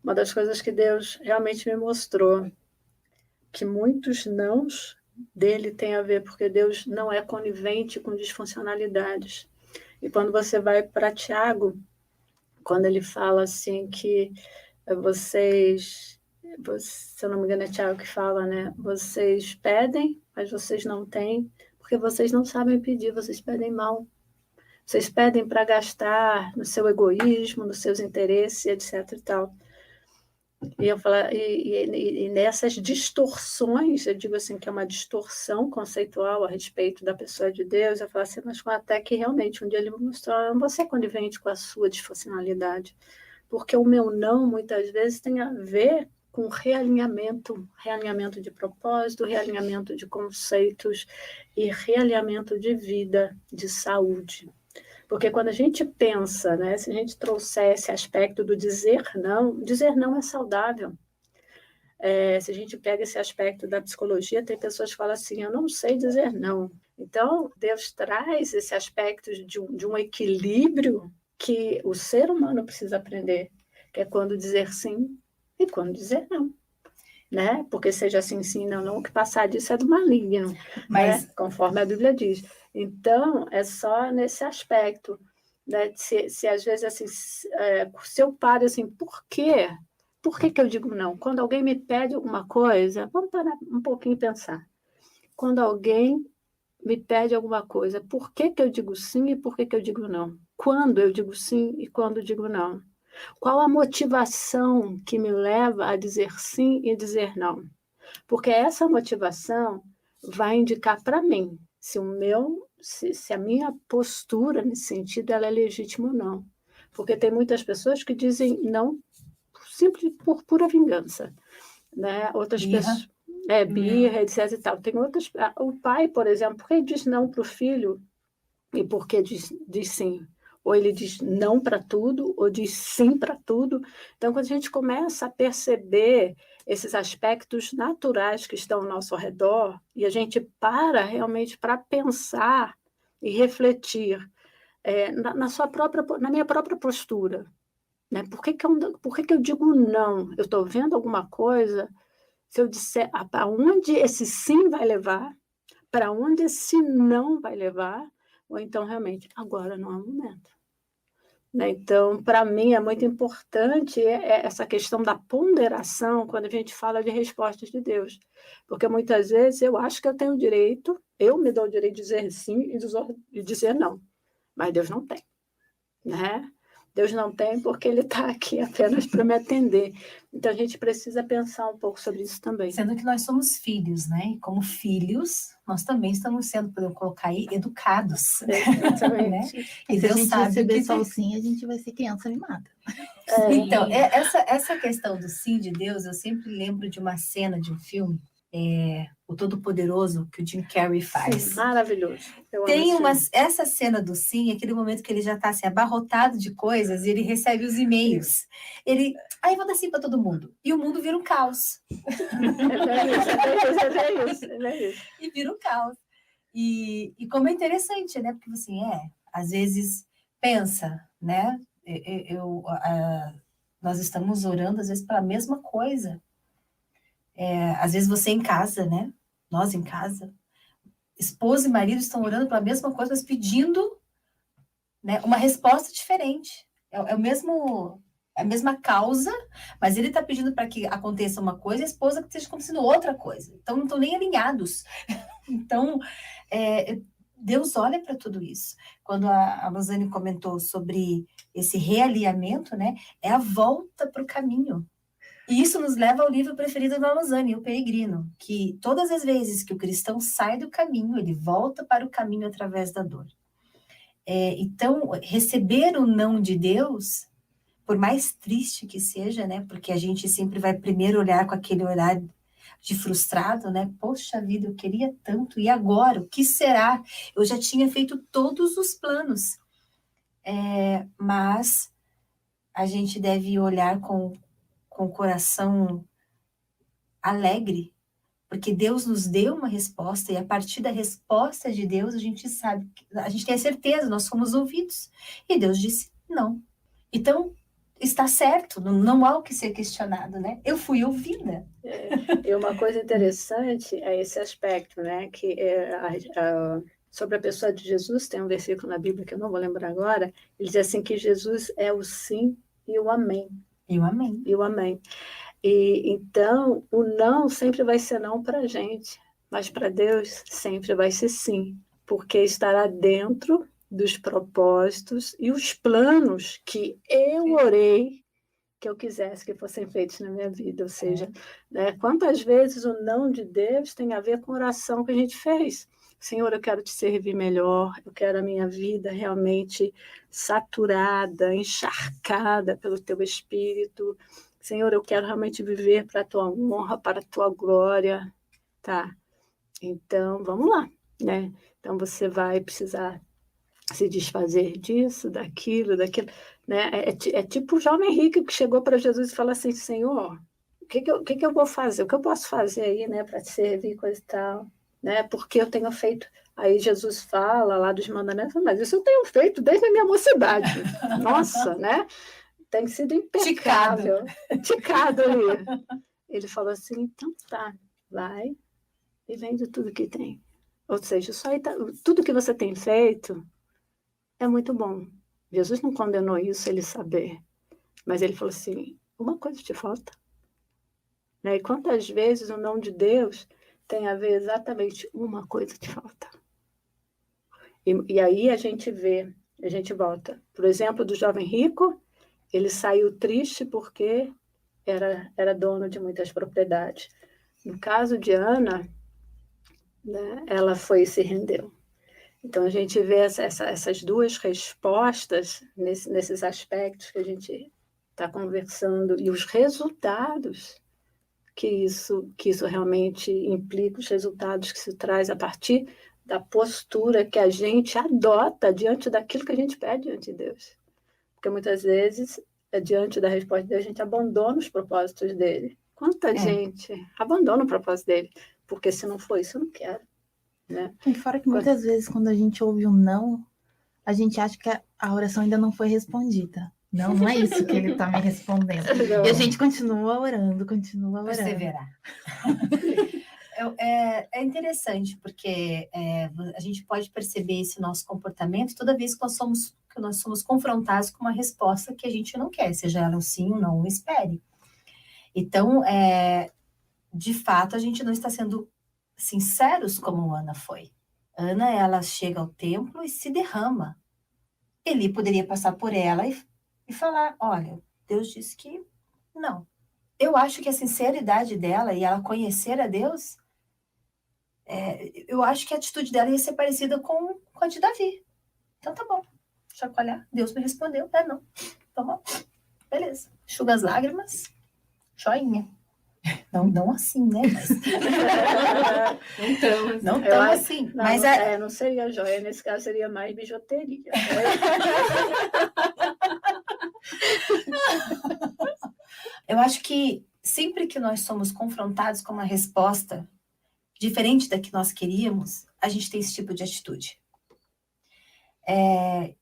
uma das coisas que Deus realmente me mostrou, que muitos nãos dele tem a ver, porque Deus não é conivente com disfuncionalidades. E quando você vai para Tiago, quando ele fala assim que se eu não me engano é Tiago que fala, né? Vocês pedem, mas vocês não têm, porque vocês não sabem pedir, vocês pedem mal. Vocês pedem para gastar no seu egoísmo, nos seus interesses, etc. e tal. E eu falo, e nessas distorções, eu digo assim que é uma distorção conceitual a respeito da pessoa de Deus, eu falo assim, mas até que realmente um dia ele me mostrou, eu não vou ser conivente com a sua disfuncionalidade, porque o meu não, muitas vezes, tem a ver com realinhamento de propósito, realinhamento de conceitos e realinhamento de vida, de saúde. Porque quando a gente pensa, né, se a gente trouxer esse aspecto do dizer não é saudável. Se a gente pega esse aspecto da psicologia, tem pessoas que falam assim, eu não sei dizer não. Então, Deus traz esse aspecto de um equilíbrio que o ser humano precisa aprender, que é quando dizer sim e quando dizer não. Né? Porque seja assim, sim, não, o que passar disso é do maligno, Mas, né? Conforme a Bíblia diz. Então, é só nesse aspecto, né? Se às vezes, assim, se eu paro assim, por quê? Por que eu digo não? Quando alguém me pede alguma coisa, vamos parar um pouquinho e pensar. Quando alguém me pede alguma coisa, por que que eu digo sim e por que que eu digo não? Quando eu digo sim e quando eu digo não? Qual a motivação que me leva a dizer sim e dizer não? Porque essa motivação vai indicar para mim se a minha postura nesse sentido ela é legítima ou não. Porque tem muitas pessoas que dizem não simples por pura vingança, né? Outras pessoas birra, etc. E tal. Tem outras. O pai, por exemplo, por que ele diz não para o filho e por que diz sim? Ou ele diz não para tudo, ou diz sim para tudo. Então, quando a gente começa a perceber esses aspectos naturais que estão ao nosso redor, e a gente para realmente para pensar e refletir na minha própria postura, né? Por que eu digo não? Eu estou vendo alguma coisa, se eu disser para onde esse sim vai levar, para onde esse não vai levar, ou então realmente agora não é o momento. Né? Então, para mim, é muito importante essa questão da ponderação quando a gente fala de respostas de Deus. Porque muitas vezes eu acho que eu tenho o direito, eu me dou o direito de dizer sim e dizer não, mas Deus não tem. Né? Deus não tem porque ele está aqui apenas para me atender. Então, a gente precisa pensar um pouco sobre isso também. Sendo que nós somos filhos, né? E como filhos, nós também estamos sendo, podemos colocar aí, educados. Exatamente. Né? E se Deus a gente sabe receber que só o sim, a gente vai ser criança mimada. Então, essa questão do sim de Deus, eu sempre lembro de uma cena de um filme, O Todo-Poderoso, que o Jim Carrey faz. Sim, maravilhoso. Tem essa cena do sim, aquele momento que ele já está assim, abarrotado de coisas, e ele recebe os e-mails. Ele, vou dar sim para todo mundo. E o mundo vira um caos. É isso. E vira um caos. E como é interessante, né? Porque assim, às vezes pensa, né? Nós estamos orando, às vezes, para a mesma coisa. Às vezes você em casa, né? Nós em casa, esposa e marido estão orando pela mesma coisa, mas pedindo, né, uma resposta diferente. É a mesma causa, mas ele está pedindo para que aconteça uma coisa e a esposa que esteja acontecendo outra coisa. Então, não estão nem alinhados. Então, Deus olha para tudo isso. Quando a Luzane comentou sobre esse realinhamento, né, é a volta para o caminho. E isso nos leva ao livro preferido da Luzane, O Peregrino, que todas as vezes que o cristão sai do caminho, ele volta para o caminho através da dor. Então, receber o não de Deus, por mais triste que seja, né, porque a gente sempre vai primeiro olhar com aquele olhar de frustrado, né? Poxa vida, eu queria tanto, e agora? O que será? Eu já tinha feito todos os planos. Mas a gente deve olhar com o coração alegre, porque Deus nos deu uma resposta, e a partir da resposta de Deus, a gente sabe, a gente tem a certeza, nós fomos ouvidos. E Deus disse não. Então, está certo, não há o que ser questionado, né? Eu fui ouvida. E uma coisa interessante é esse aspecto, né? Que sobre a pessoa de Jesus, tem um versículo na Bíblia que eu não vou lembrar agora, ele diz assim que Jesus é o sim e o amém. E o amém. E o amém. E então, o não sempre vai ser não para a gente, mas para Deus sempre vai ser sim, porque estará dentro dos propósitos e os planos que eu orei que eu quisesse que fossem feitos na minha vida. Ou seja, né, quantas vezes o não de Deus tem a ver com a oração que a gente fez. Senhor, eu quero te servir melhor, eu quero a minha vida realmente saturada, encharcada pelo teu Espírito. Senhor, eu quero realmente viver para a tua honra, para a tua glória. Tá? Então, vamos lá, né? Então, você vai precisar se desfazer disso, daquilo, né? É tipo o jovem rico que chegou para Jesus e falou assim, Senhor, o que eu vou fazer? O que eu posso fazer aí, né, para te servir, coisa e tal, né? Porque eu tenho feito... Aí Jesus fala lá dos mandamentos, mas isso eu tenho feito desde a minha mocidade. Nossa, né? Tem sido impecável. Ticado ali. Ele falou assim, então tá, vai e vende tudo que tem. Ou seja, tudo que você tem feito é muito bom. Jesus não condenou isso, ele saber. Mas ele falou assim, uma coisa te falta. Né? E quantas vezes o não de Deus tem a ver exatamente uma coisa te falta. E aí a gente volta. Por exemplo, do jovem rico, ele saiu triste porque era dono de muitas propriedades. No caso de Ana, né, ela foi e se rendeu. Então, a gente vê essas duas respostas nesses aspectos que a gente está conversando, e os resultados que isso realmente implica, os resultados que se traz a partir da postura que a gente adota diante daquilo que a gente pede diante de Deus. Porque muitas vezes, diante da resposta de Deus, a gente abandona os propósitos dele. Quanta gente abandona o propósito dele, porque se não for isso, eu não quero. Né? E fora que muitas vezes, quando a gente ouve um não, a gente acha que a oração ainda não foi respondida. Não, não é isso que ele está me respondendo. Não. E a gente continua orando. Perseverar. É interessante, porque a gente pode perceber esse nosso comportamento toda vez que nós somos confrontados com uma resposta que a gente não quer, seja ela um sim ou não, um espere. Então, de fato, a gente não está sendo sinceros como Ana foi. Ana, ela chega ao templo e se derrama. Eli poderia passar por ela e falar, olha, Deus disse que não. Eu acho que a sinceridade dela e ela conhecer a Deus, eu acho que a atitude dela ia ser parecida com a de Davi. Então tá bom, chacoalhar, Deus me respondeu, não, tá bom, beleza. Enxuga as lágrimas, joinha. Não assim, né? Mas... não tão assim. Mas não seria joia, nesse caso seria mais bijuteria. Eu acho que sempre que nós somos confrontados com uma resposta diferente da que nós queríamos, a gente tem esse tipo de atitude.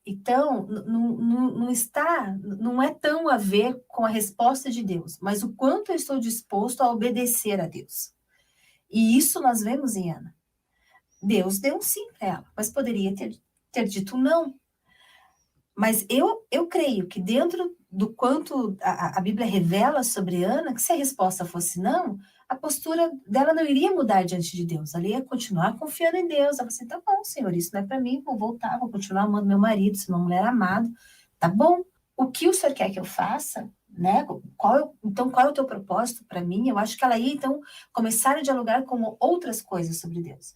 Então, não é tão a ver com a resposta de Deus, mas o quanto eu estou disposto a obedecer a Deus. E isso nós vemos em Ana. Deus deu um sim para ela, mas poderia ter dito não. Mas eu creio que dentro do quanto a Bíblia revela sobre Ana, que se a resposta fosse não, a postura dela não iria mudar diante de Deus. Ela ia continuar confiando em Deus. Ela ia assim, tá bom, Senhor, isso não é para mim, vou voltar, vou continuar amando meu marido, ser uma mulher amada. Tá bom. O que o Senhor quer que eu faça? Né? Então, qual é o teu propósito para mim? Eu acho que ela ia, então, começar a dialogar com outras coisas sobre Deus.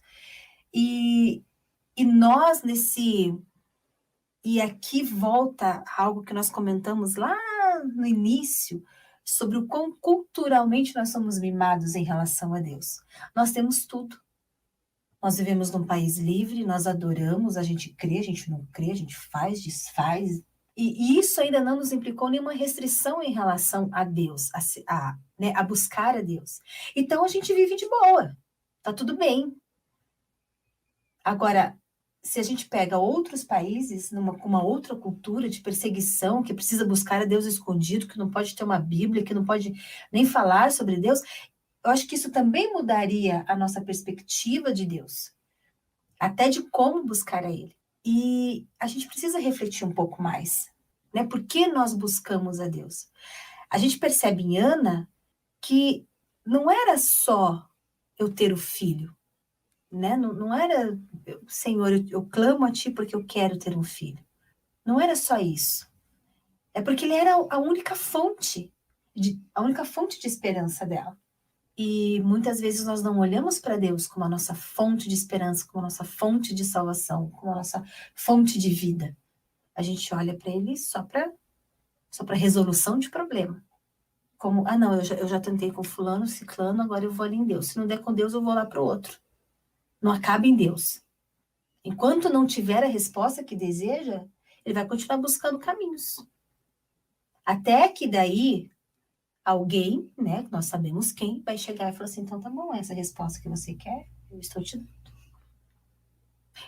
E nós, E aqui volta algo que nós comentamos lá no início, sobre o quão culturalmente nós somos mimados em relação a Deus. Nós temos tudo. Nós vivemos num país livre, nós adoramos, a gente crê, a gente não crê, a gente faz, desfaz. E isso ainda não nos implicou nenhuma restrição em relação a Deus, a buscar a Deus. Então a gente vive de boa, tá tudo bem. Agora, se a gente pega outros países com uma outra cultura de perseguição, que precisa buscar a Deus escondido, que não pode ter uma Bíblia, que não pode nem falar sobre Deus, eu acho que isso também mudaria a nossa perspectiva de Deus, até de como buscar a Ele. E a gente precisa refletir um pouco mais, né? Por que nós buscamos a Deus? A gente percebe em Ana que não era só eu ter o filho, né? Não era, Senhor, eu clamo a Ti porque eu quero ter um filho. Não era só isso. É porque ele era a única fonte de esperança dela. E muitas vezes nós não olhamos para Deus como a nossa fonte de esperança, como a nossa fonte de salvação, como a nossa fonte de vida. A gente olha para Ele só para resolução de problema. Como, não, eu já tentei com fulano, ciclano, agora eu vou ali em Deus. Se não der com Deus, eu vou lá para o outro. Não acaba em Deus. Enquanto não tiver a resposta que deseja, ele vai continuar buscando caminhos. Até que daí, alguém, né, nós sabemos quem, vai chegar e falar assim, então tá bom, essa resposta que você quer, eu estou te dando.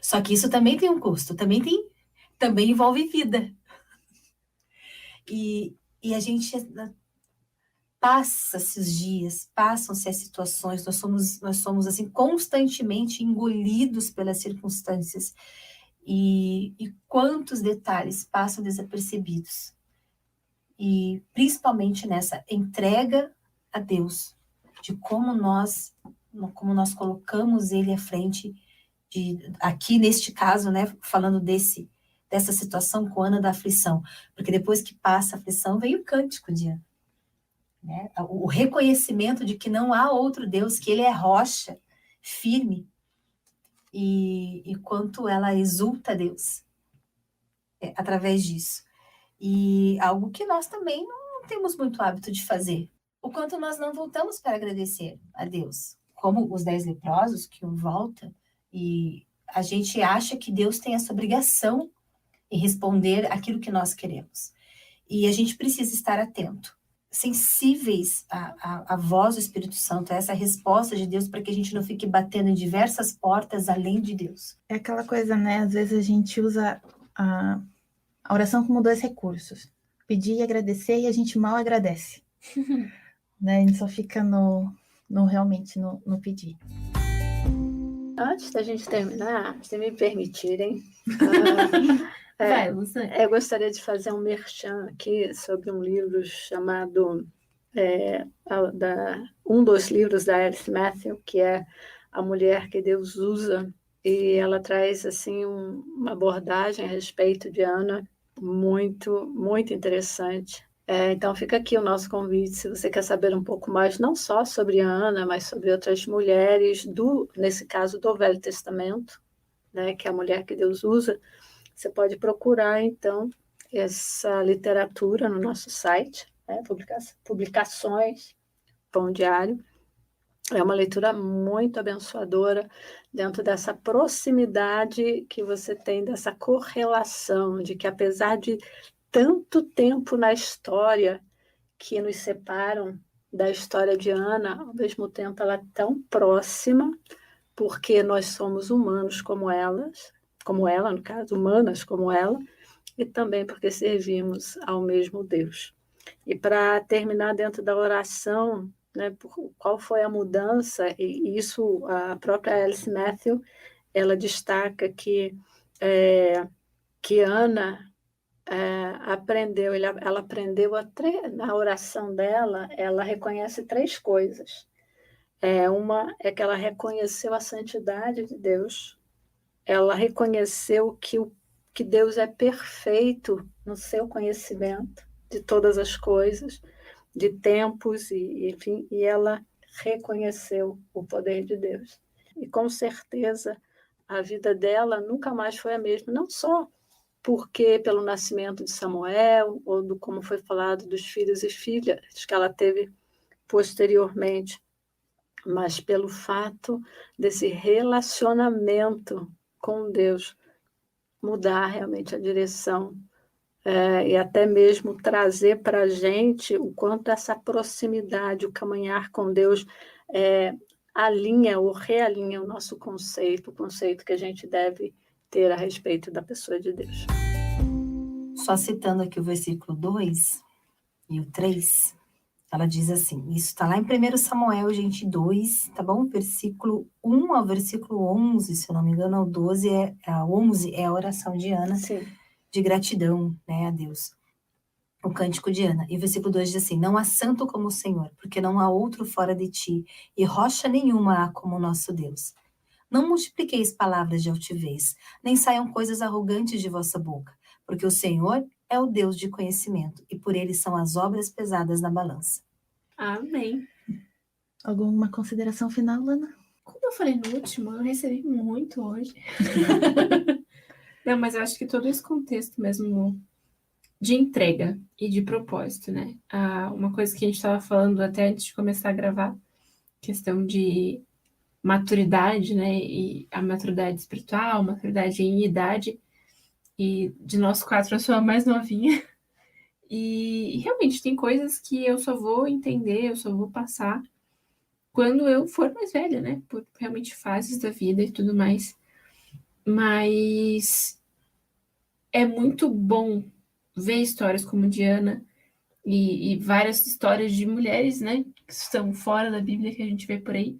Só que isso também tem um custo, também envolve vida. E a gente passa-se os dias, passam-se as situações, nós somos assim constantemente engolidos pelas circunstâncias e quantos detalhes passam desapercebidos, e principalmente nessa entrega a Deus, de como nós colocamos Ele à frente aqui neste caso, né, falando dessa situação com Ana da aflição, porque depois que passa a aflição, vem o cântico de Ana, né? O reconhecimento de que não há outro Deus, que ele é rocha firme, e quanto ela exulta a Deus através disso. E algo que nós também não temos muito hábito de fazer. O quanto nós não voltamos para agradecer a Deus. Como os 10 leprosos que voltam, e a gente acha que Deus tem essa obrigação em responder aquilo que nós queremos. E a gente precisa estar atento, sensíveis à voz do Espírito Santo, a essa resposta de Deus, para que a gente não fique batendo em diversas portas além de Deus. É aquela coisa, né? Às vezes a gente usa a oração como 2 recursos. Pedir e agradecer, e a gente mal agradece. Né? A gente só fica realmente no pedir. Antes da gente terminar, se me permitirem, Vai, Luciane. eu gostaria de fazer um merchan aqui sobre um livro chamado, um dos livros da Alice Matthew, que é A Mulher que Deus Usa, e ela traz assim uma abordagem a respeito de Ana muito, muito interessante. Então fica aqui o nosso convite, se você quer saber um pouco mais, não só sobre a Ana, mas sobre outras mulheres, nesse caso do Velho Testamento, né, que é a mulher que Deus usa. Você pode procurar, então, essa literatura no nosso site, né, Publicações, Pão Diário. É uma leitura muito abençoadora dentro dessa proximidade que você tem, dessa correlação, de que apesar de tanto tempo na história que nos separam da história de Ana, ao mesmo tempo ela é tão próxima, porque nós somos humanos como ela, no caso, humanas como ela, e também porque servimos ao mesmo Deus. E para terminar dentro da oração, né, qual foi a mudança, e isso a própria Alice Matthew, ela destaca que Ana aprendeu, ela aprendeu na oração dela, ela reconhece 3 coisas. Uma é que ela reconheceu a santidade de Deus, ela reconheceu que Deus é perfeito no seu conhecimento de todas as coisas, de tempos, enfim, e ela reconheceu o poder de Deus. E com certeza a vida dela nunca mais foi a mesma, não só porque pelo nascimento de Samuel, ou como foi falado dos filhos e filhas que ela teve posteriormente, mas pelo fato desse relacionamento com Deus mudar realmente a direção, e até mesmo trazer para a gente o quanto essa proximidade, o caminhar com Deus alinha ou realinha o nosso conceito, o conceito que a gente deve ter a respeito da pessoa de Deus. Só citando aqui o versículo 2 e o 3, ela diz assim, isso está lá em 1 Samuel, gente, 2, tá bom? Versículo 1 ao versículo 11, se eu não me engano, ao 12, 11 é a oração de Ana, Sim. de gratidão, né, a Deus. O cântico de Ana. E o versículo 2 diz assim, não há santo como o Senhor, porque não há outro fora de ti, e rocha nenhuma há como o nosso Deus. Não multipliqueis palavras de altivez, nem saiam coisas arrogantes de vossa boca, porque o Senhor é o Deus de conhecimento, e por ele são as obras pesadas na balança. Amém. Alguma consideração final, Lana? Como eu falei no último, eu recebi muito hoje. Não, mas eu acho que todo esse contexto mesmo de entrega e de propósito, né? Uma coisa que a gente estava falando até antes de começar a gravar, questão de maturidade, né? E a maturidade espiritual, maturidade em idade. E de nós 4 eu sou a mais novinha. E realmente tem coisas que eu só vou entender, eu só vou passar quando eu for mais velha, né? Por realmente fases da vida e tudo mais. Mas é muito bom ver histórias como Diana e várias histórias de mulheres, né? Que estão fora da Bíblia, que a gente vê por aí,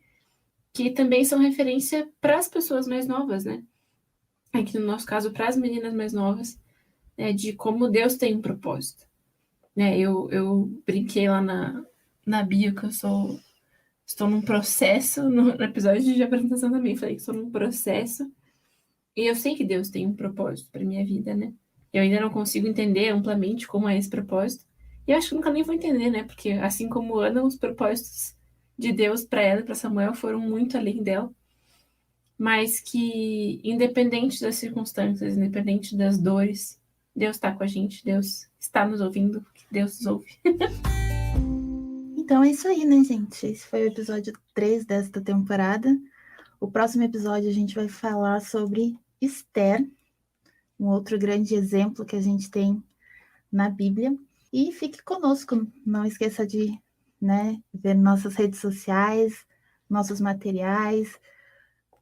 que também são referência para as pessoas mais novas, né? Aqui no nosso caso, para as meninas mais novas, né? De como Deus tem um propósito. Né? Eu brinquei lá na bio que eu estou num processo, no episódio de apresentação também, falei que estou num processo E eu sei que Deus tem um propósito para minha vida, né? Eu ainda não consigo entender amplamente como é esse propósito. E eu acho que nunca nem vou entender, né? Porque assim como Ana, os propósitos de Deus para ela e para Samuel foram muito além dela. Mas que, independente das circunstâncias, independente das dores, Deus está com a gente, Deus está nos ouvindo, Deus nos ouve. Então é isso aí, né, gente? Esse foi o episódio 3 desta temporada. O próximo episódio a gente vai falar sobre Esther, um outro grande exemplo que a gente tem na Bíblia. E fique conosco, não esqueça de, né, ver nossas redes sociais, nossos materiais,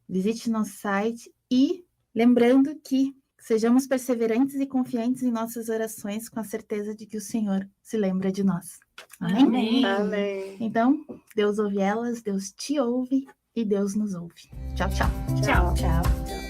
visite nosso site e lembrando que sejamos perseverantes e confiantes em nossas orações com a certeza de que o Senhor se lembra de nós. Amém? Amém. Amém. Então, Deus ouve elas, Deus te ouve e Deus nos ouve. Tchau, tchau. Tchau. Tchau.